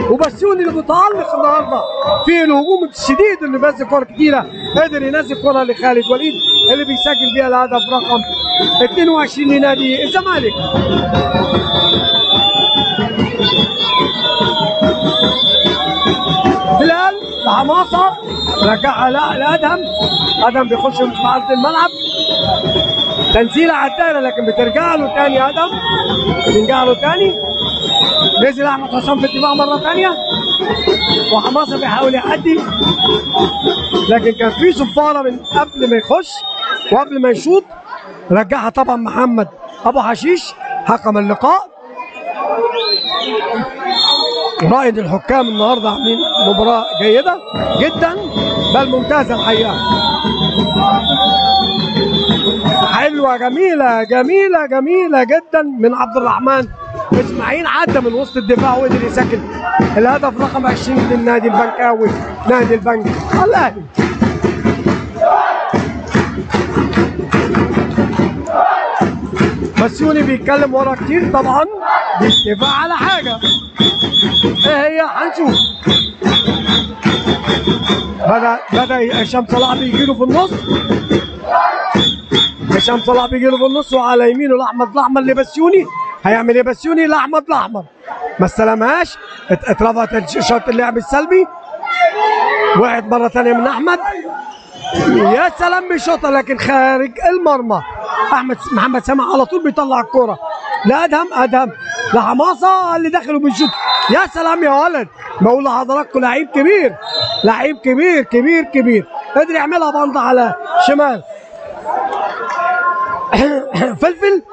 وبسيوني اللي متألق النهارده في الهجوم الشديد اللي بس كورة كتيرة، قدر ينزل كورة لخالد وليد اللي بيسجل بيها الهدف رقم 22 لنادي الزمالك. بلال بحماصة رجعها لأدهم بيخش في عرض الملعب، تنزيل على الدايرة لكن بترجع له تاني أدهم، نزل احمد حسام في الدفاع مره ثانيه، وحماصه بيحاول يعدي لكن كان في صفاره من قبل ما يخش وقبل ما يشوط. رجعها طبعا محمد ابو حشيش حكم اللقاء. رائد الحكام النهارده عاملين مباراه جيده جدا، بل ممتازه الحقيقه، حلوه جميله جدا من عبد الرحمن اسماعيل. عدى من وسط الدفاع وقدر يسجل الهدف رقم 20 للنادي البنكاوي، نادي البنك الاهلي. بسيوني بيتكلم ورا كتير طبعا، بيتفق على حاجه، ايه هي؟ هنشوف. بدا هشام صلاح بيجي له في النص، وعلى يمينه لاحمد الاحمر لبسيوني. هيعمل ايه بسيوني؟ لاحمد الاحمر ما استلمهاش، اترفعت شوط اللعب السلبي، وقعت مره ثانيه من احمد. يا سلام بشوطه لكن خارج المرمى. محمد سامع على طول بيطلع الكوره لادهم لحماصه اللي داخل وبيشوط. يا سلام يا ولد، بقول لحضراتكم لعيب كبير قدر يعملها بنطه على شمال. فلفل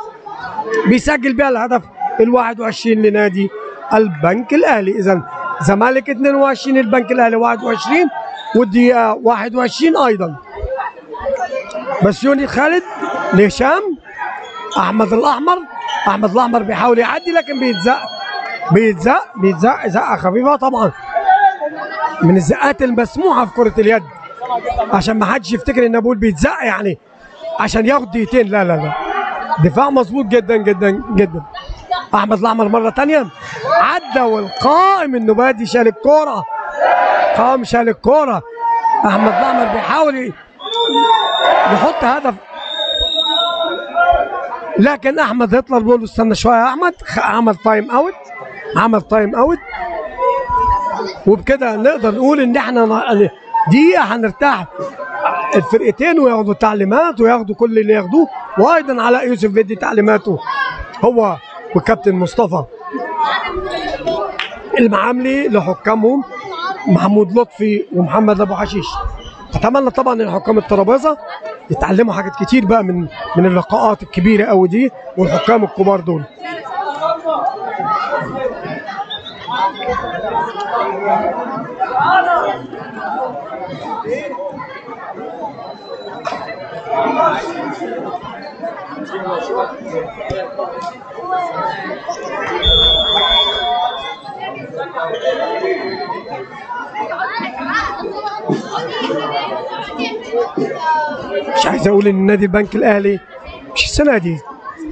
بيسجل بيها الهدف ال21 لنادي البنك الاهلي. اذا زمالك 22 البنك الاهلي 21 والدقيقه 21 ايضا. بسيوني خالد لهشام، احمد الاحمر بيحاول يعدي لكن بيتزق زقه خفيفه طبعا، من الزقات المسموحه في كره اليد، عشان ما حدش يفتكر ان ابوه بيتزق يعني عشان ياخد دقيقتين. لا، دفاع مظبوط جدا. احمد الاحمر مره ثانيه عدى، والقائم النبادي شال الكوره. احمد الاحمر بيحاول يحط هدف، لكن احمد هتلر بيقول له استنى شويه يا احمد. عمل تايم اوت، وبكده نقدر نقول ان احنا دقيقه هنرتاح الفرقتين وياخدوا تعليمات وياخدوا كل اللي ياخدوه، وايضا علاء يوسف بيدي تعليماته هو والكابتن مصطفى المعاملي لحكامهم محمود لطفي ومحمد ابو حشيش. اتمنى طبعا ان حكام الترابيزه يتعلموا حاجات كتير بقى من اللقاءات الكبيره قوي دي والحكام الكبار دول. مش عايز اقول ان نادي البنك الاهلي مش السنه دي،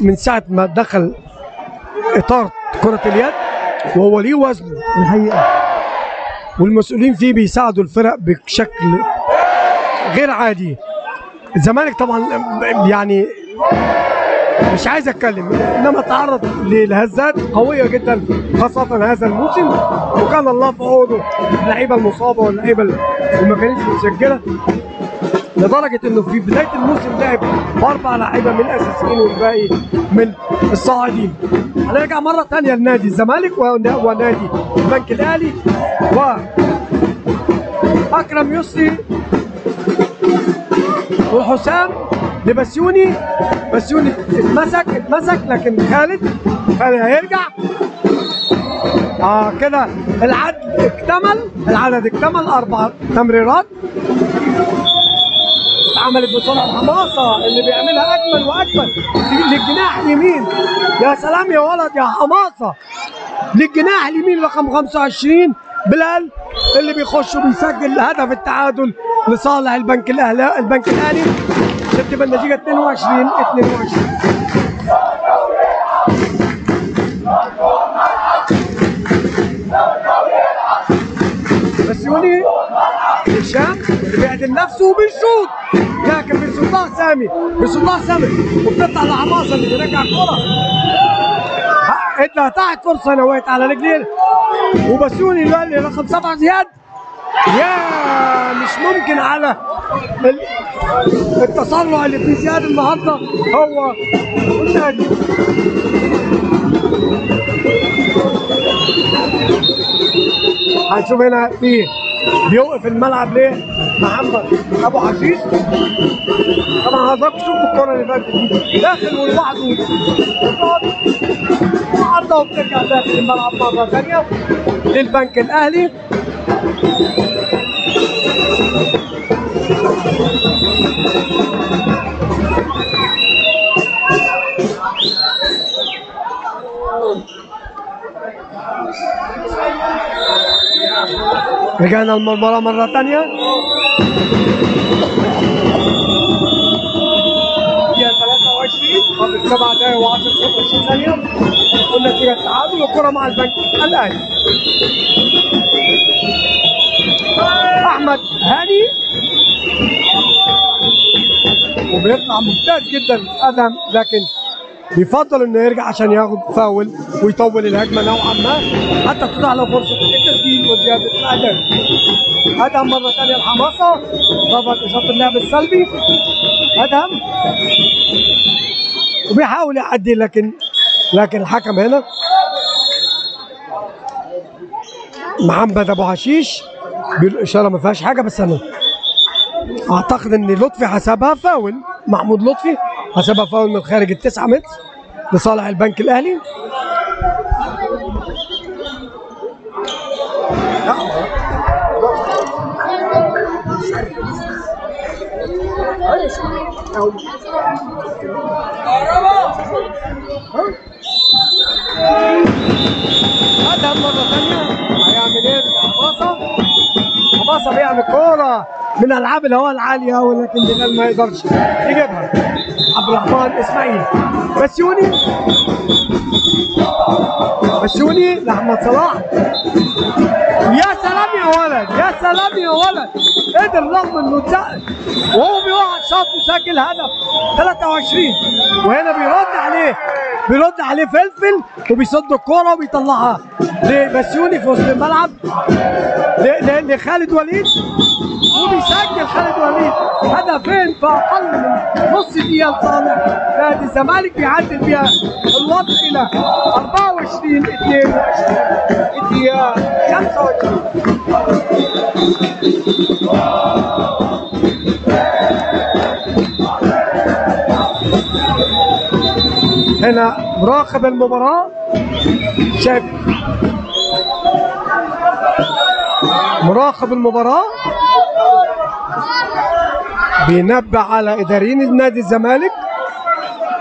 من ساعه ما دخل اطار كره اليد وهو ليه وزن الحقيقه، والمسؤولين فيه بيساعدوا الفرق بشكل غير عادي. الزمالك طبعا يعني مش عايز اتكلم، انما تعرض للهزات قويه جدا خاصه هذا الموسم، وكان الله في عونه اللعيبه المصابه واللعيبه اللي ما كانتش مسجله، لدرجه انه في بدايه الموسم لعب ب4 لعيبه من الاساسيين والباقي من الصاعدين. هنرجع مره ثانيه لنادي الزمالك ونادي البنك الاهلي، واكرم يسري وحسام لبسيوني. بسيوني اتمسك لكن خالد هيرجع. كده العدد اكتمل 4 تمريرات اتعملت بسرعه الحماسه اللي بيعملها اجمل واجمل للجناح اليمين. يا سلام يا ولد يا حماسه للجناح اليمين رقم 25 بلال اللي بيخش وبيسجل هدف التعادل لصالح البنك الاهلي. تبقى النتيجه 22. بسيوني هشام بيعدل نفسه وبيشوط، لكن بيصدها سامي وبتطلع لحماسه اللي بيرجع الكوره. ادها تحت فرصه نويت على رجليه، وبسيوني اللي رقم 7 زياد. يا مش ممكن على التسرع اللي في زياد النهارده هو النادي. هنشوف هنا بيوقف الملعب ليه محمد ابو حشيش. طبعا حضراتكم شفتوا الكوره اللي فاتت دي داخل ولوحده وعرضه وبترجع داخل الملعب مره ثانيه للبنك الاهلي. رجعنا المباراة مرة ثانية. دقيقة 23 قبل 7 دقايق و10 ثانية والنتيجة التعادل والكرة مع البنك الأهلي. أحمد هاني وبيطلع ممتاز جدا أدهم، لكن بيفضل انه يرجع عشان ياخد فاول ويطول الهجمه نوعا ما حتى تطلع له فرصه التسجيل وزياده الاهداف. ادهم مره ثانيه الحماسه ضربت اشاره اللعب السلبي. ادهم وبيحاول يعدي لكن الحكم هنا محمد ابو حشيش بالاشاره ما فيهاش حاجه، بس انا اعتقد ان لطفي حسبها فاول. محمود لطفي حسبها فاول من خارج ال9 متر لصالح البنك الاهلي. ادهم مره ثانيه هيعمل ايه؟ حماسه بيعمل كوره من العاب الهواء العاليه ولكن بلال ما يقدرش يجيبها. عبد الرحمن اسماعيل بسيوني لاحمد صلاح. يا سلام يا ولد يا سلام يا ولد، قدر رغم انه اتزقل وهو بيقع شاط وسجل هدف 23. وهنا بيرد عليه فلفل وبيصد الكوره وبيطلعها لبسيوني في وسط الملعب لخالد وليد. وبيسجل خالد وليد هدفين في اقل من نص دقيقه لصالح نادي الزمالك، بيعدل بيها الوضع الى 24-22 الدقيقه 25. هنا مراقب المباراه شايف مراقب المباراه بينبه على اداريين نادي الزمالك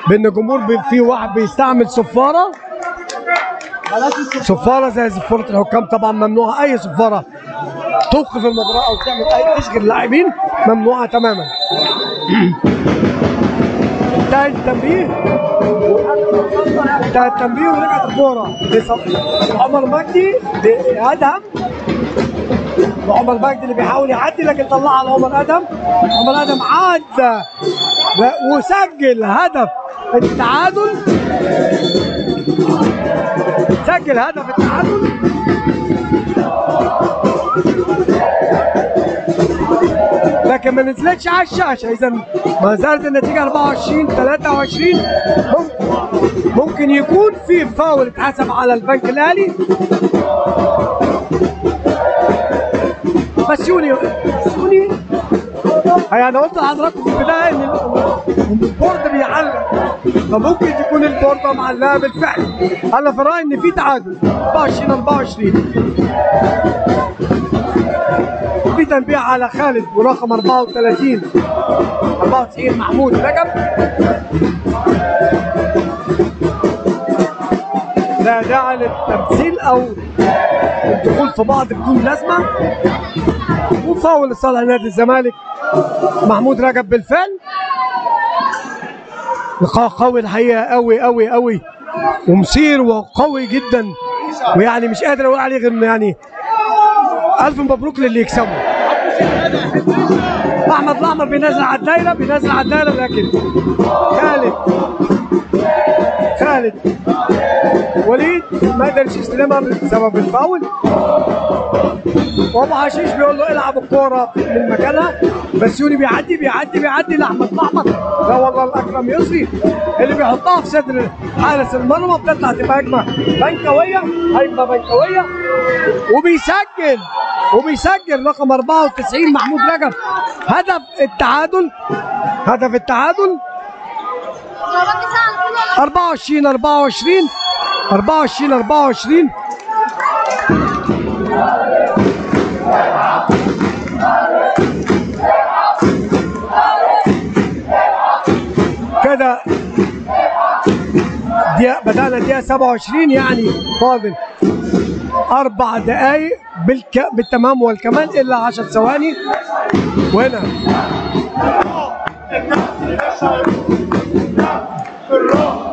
بان الجمهور في واحد بيستعمل صفاره زي صفاره الحكام. طبعا ممنوعه اي صفاره توقف المباراه او تعمل اي تشغل اللاعبين، ممنوعه تماما. انتهى التنبيه ورجعت الكوره عمر مجدي ادهم، وعمر مجدي اللي بيحاول يعدي لكن طلعها لعمر ادهم. عمر ادهم عدى وسجل هدف التعادل، سجل هدف التعادل. لكن ما نزلتش على الشاشه، اذا ما زالت النتيجه 24-23. ممكن يكون في فاول اتحسب على البنك الاهلي. بسيوني انا قلت لحضراتكم في البدايه ان البورد بيعلق، فممكن تكون البورده معلقه بالفعل. انا في رايي ان في تعادل 24-24. في تنبيه على خالد ورقم 94 محمود رجب. لا داعي للتمثيل او الدخول في بعض بدون لازمه. وفاول لصالح نادي الزمالك محمود رجب بالفعل. لقاء قوي الحقيقه، قوي قوي قوي ومثير وقوي جدا، ويعني مش قادر اقول عليه غير انه يعني الف مبروك للي يكسبه. احمد الاحمر بينزل على الدايره لكن خالد وليد ما قدرش يستلمها بسبب الفاول. وابو حشيش بيقول له العب الكوره من مكانها. بسيوني بيعدي لاحمد الاحمر. لا والله الاكرم يسري اللي بيحطها في صدر حارس المرمى، بتطلع تبقى هجمه بنكويه وبيسجل رقم 94 محمود رجب هدف التعادل 24-24. كده بدأنا دقيقة 27، يعني فاضل 4 دقايق بالتمام والكمال إلا 10 ثواني. وهنا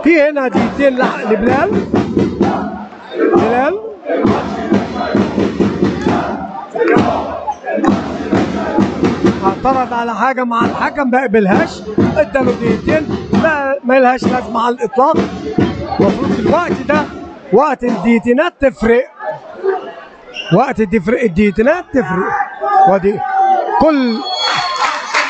في هنا دقيقتين لبلال. اعترض على حاجه مع الحكم ما قبلهاش، اداله دقيقتين ما لهاش لازمه على الاطلاق. المفروض في الوقت ده وقت الدقيقتينات تفرق، ودي كل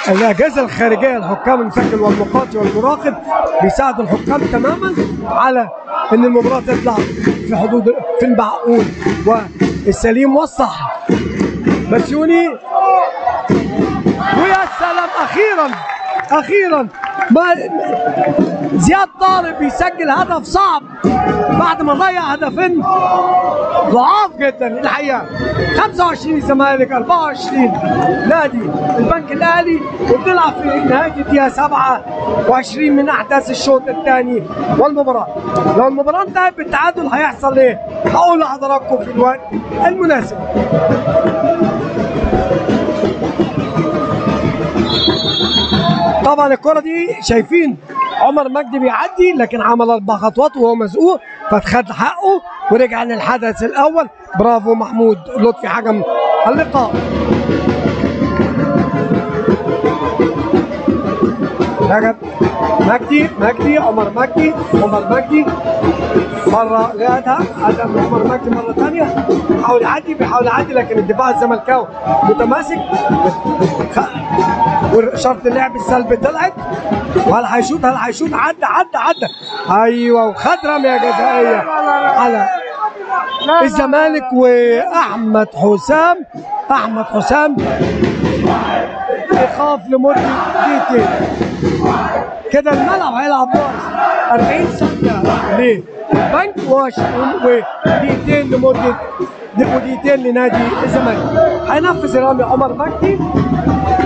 الاجهزه الخارجيه، الحكام المسجل والمقاطي والمراقب بيساعدوا الحكام تماما على ان المباراه تطلع في المعقول والسليم والصح. بسيوني ويا سلام، اخيرا ما زياد طارق بيسجل هدف صعب بعد ما ضيع هدفين ضعاف جدا الحقيقه. 25 الزمالك، 24 نادي البنك الاهلي، وبنلعب في نهايه الدقيقه 27 من احداث الشوط الثاني والمباراه. لو المباراه انتهت بالتعادل هيحصل ايه؟ هقول لحضراتكم في الوقت المناسب. طبعا الكرة دي شايفين عمر مجدي بيعدي لكن عمل 4 خطوات وهو مزقوق فاتخد حقه ورجع للحدث الاول. برافو محمود لطفي حكم اللقاء. رجب مجدي عمر مجدي مره لقيتها ادم عمر مجدي مره ثانيه بيحاول يعدي لكن الدفاع الزملكاوي متماسك. وشرط اللعب السلبي طلعت، وهل هيشوط عدى ايوه، وخد رميه جزائيه على الزمالك. واحمد حسام يخاف لمده دقيقتين. كده الملعب هيلعب ناقص 40 ثانيه للبنك ودقيقتين لنادي الزمالك. هينفذ رامي عمر مجدي،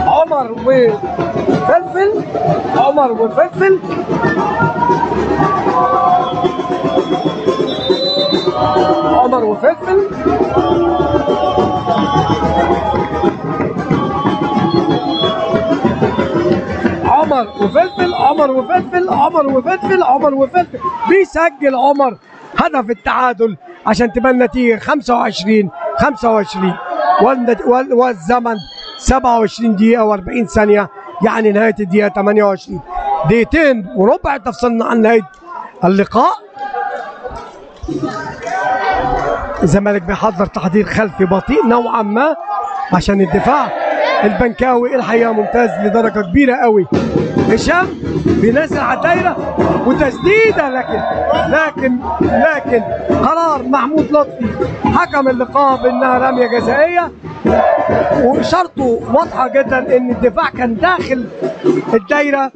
عمر وفلفل عمر وفلفل بيسجل عمر هدف التعادل عشان تبقى النتيجه 25 والزمن 27 دقيقه و40 ثانيه، يعني نهايه الدقيقه 28. دقيقتين وربع تفصلنا عن نهايه اللقاء. الزمالك بيحضر تحضير خلفي بطيء نوعا ما عشان الدفاع البنكاوي الحقيقه ممتاز لدرجه كبيره قوي. هشام بينزل على الدايره وتسديده، لكن قرار محمود لطفي حكم اللقاء بانها رميه جزائيه، وشرطه واضحه جدا ان الدفاع كان داخل الدايره،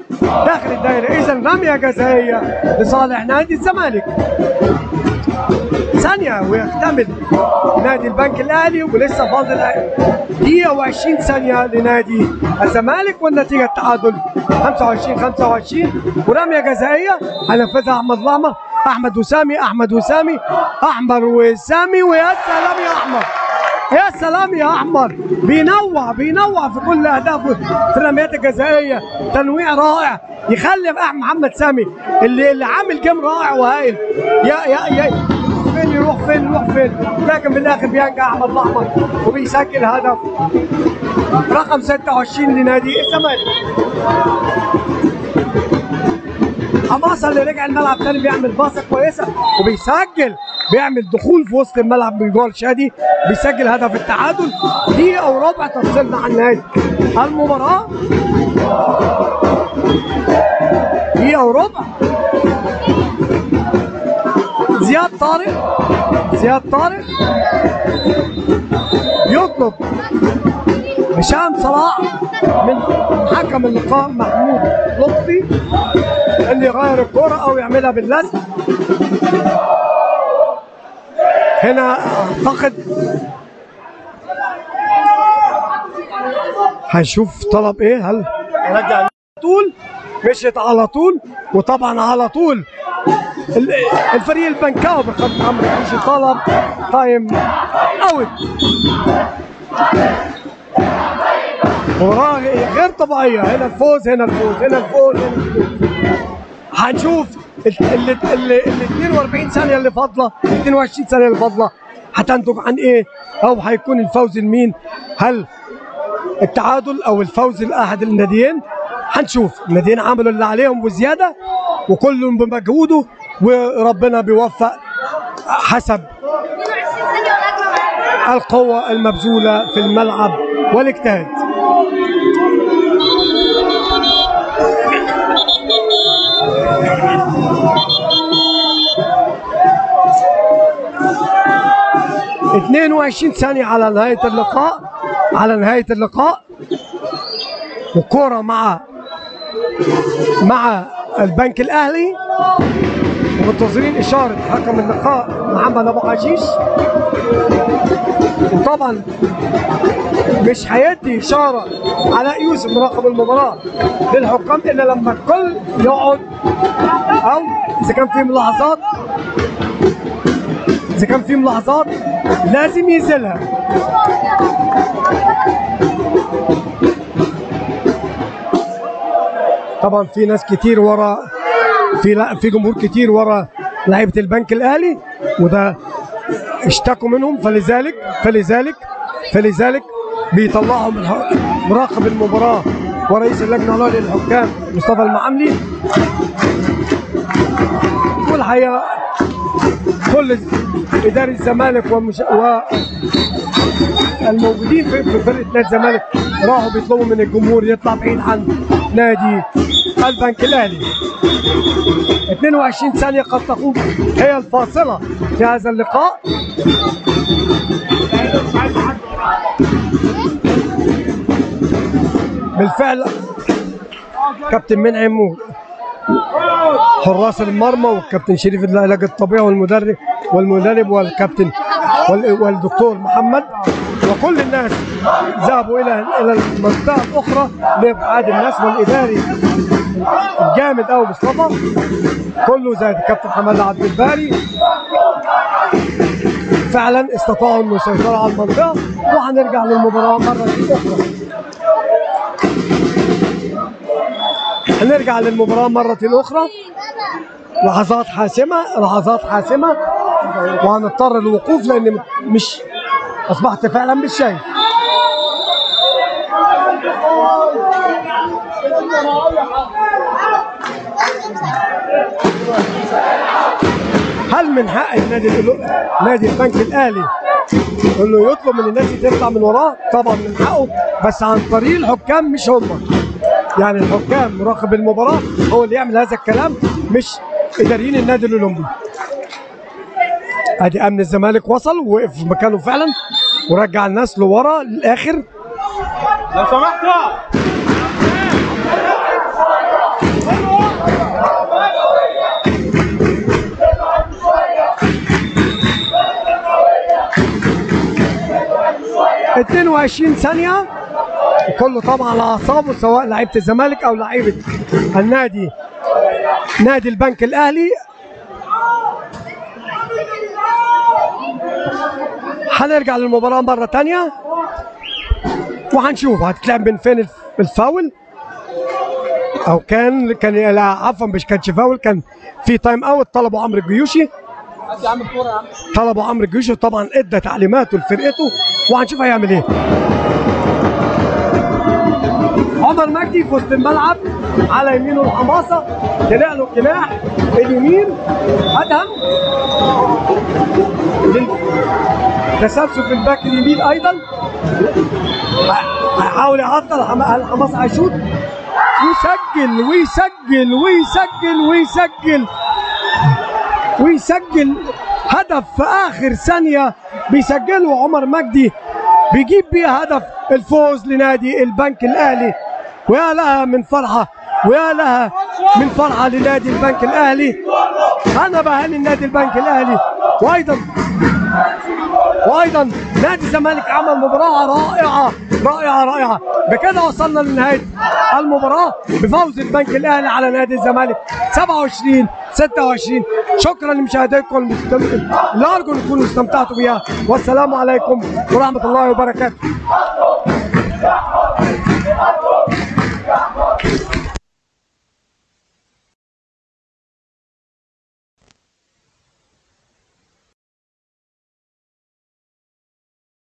اذا رميه جزائيه لصالح نادي الزمالك. ثانيه ويكتمل نادي البنك الاهلي، ولسه فاضل دقيقه و20 ثانيه لنادي الزمالك، والنتيجه التعادل 25 ورميه جزائيه هينفذها احمد وسامي ويا سلام يا احمد، يا سلام يا احمد، بينوع في كل اهدافه في الرميات الجزائيه، تنويع رائع يخلي محمد سامي اللي عامل جيم رائع وهائل يا يروح فين، لكن في الاخر بينجح احمد الاحمر وبيسجل هدف رقم 26 لنادي الزمالك. حماسه اللي رجع الملعب تاني بيعمل باصه كويسه وبيسجل، بيعمل دخول في وسط الملعب بجول شادي، بيسجل هدف التعادل. دقيقه وربع تفصلنا عن نهايه المباراه، دقيقه وربع. زياد طارق يطلب هشام صلاح من حكم اللقاء محمود لطفي اللي يغير الكرة او يعملها باللزق. هنا اعتقد هنشوف طلب ايه، هل رجع على طول، مشيت على طول، وطبعا على طول الفريق البنكاوي بخط عمرو مشي طلب تايم اوت. مباراة غير طبيعية، هنا الفوز. هنشوف ال 42 ثانية اللي فاضلة، 22 ثانية اللي فاضلة هتنتج عن ايه؟ او هيكون الفوز لمين؟ هل التعادل او الفوز لاحد الناديين؟ هنشوف. الناديين عملوا اللي عليهم وزيادة، وكل بمجهوده، وربنا بيوفق حسب القوة المبذولة في الملعب والاجتهاد. – 22 ثانية على نهاية اللقاء، وكرة مع البنك الأهلي، ومنتظرين إشارة حكم اللقاء محمد أبو حشيش. وطبعا مش هيدي إشارة علاء يوسف مراقب المباراة للحكام إلا لما الكل يقعد، أو إذا كان في ملاحظات لازم ينزلها. طبعا في ناس كتير ورا، في جمهور كتير ورا لعيبه البنك الاهلي، وده اشتكوا منهم، فلذلك بيطلعهم مراقب المباراه ورئيس اللجنه العليا للحكام مصطفى المعاملي. والحقيقه كل اداري الزمالك والموجودين في فرقه نادي الزمالك راحوا بيطلبوا من الجمهور يطلع بعيد عن نادي البنك الاهلي. 22 ثانيه قد تكون هي الفاصله في هذا اللقاء. بالفعل كابتن منعم حراس المرمى والكابتن شريف العلاج الطبيعي والمدرب والكابتن والدكتور محمد وكل الناس ذهبوا الى المنطقه الاخرى لابعاد الناس، والاداري الجامد قوي مصطفى كله زي الكابتن حماد عبد الباري فعلا استطاعوا انه يسيطروا على المنطقه. وهنرجع للمباراه مره اخرى. هنرجع للمباراه مره اخرى. لحظات حاسمه وهنضطر للوقوف لان مش اصبحت فعلا مش شايف. هل من حق نادي البنك الاهلي انه يطلب من الناس تطلع من وراه؟ طبعا من حقه، بس عن طريق الحكام مش هم. يعني الحكام مراقب المباراه هو اللي يعمل هذا الكلام مش اداريين النادي الاولمبي. ادي امن الزمالك وصل ووقف في مكانه فعلا ورجع الناس لورا للاخر. لو سمحتوا 22 ثانية كله طبعا على اعصابه، سواء لعيبة الزمالك او لعيبة نادي البنك الاهلي. هنرجع للمباراة مرة تانية وهنشوف هتتلعب من فين الفاول، او كان لا عفوا مش كانش فاول، كان في تايم اوت طلبوا عمرو الجيوشي. طلبوا عمرو الجيوشي طبعا ادى تعليماته لفرقته وهنشوف هيعمل ايه. عمر مجدي في وسط الملعب على يمينه الحماصه، طلع له الجناح اليمين ادهم تسلسل في الباك اليمين ايضا، هيحاول يعطل الحماصه، هيشوط ويسجل ويسجل ويسجل ويسجل ويسجل هدف في اخر ثانيه بيسجله عمر مجدي، بيجيب بيها هدف الفوز لنادي البنك الاهلي. ويا لها من فرحه ويا لها من فرحه لنادي البنك الاهلي. انا بهني النادي البنك الاهلي وايضا نادي الزمالك عمل مباراه رائعه رائعه رائعه. بكده وصلنا لنهايه المباراه بفوز البنك الاهلي على نادي الزمالك 27-26. شكرا لمشاهدتكم اللي ارجو ان تكونوا استمتعتوا بها، والسلام عليكم ورحمه الله وبركاته.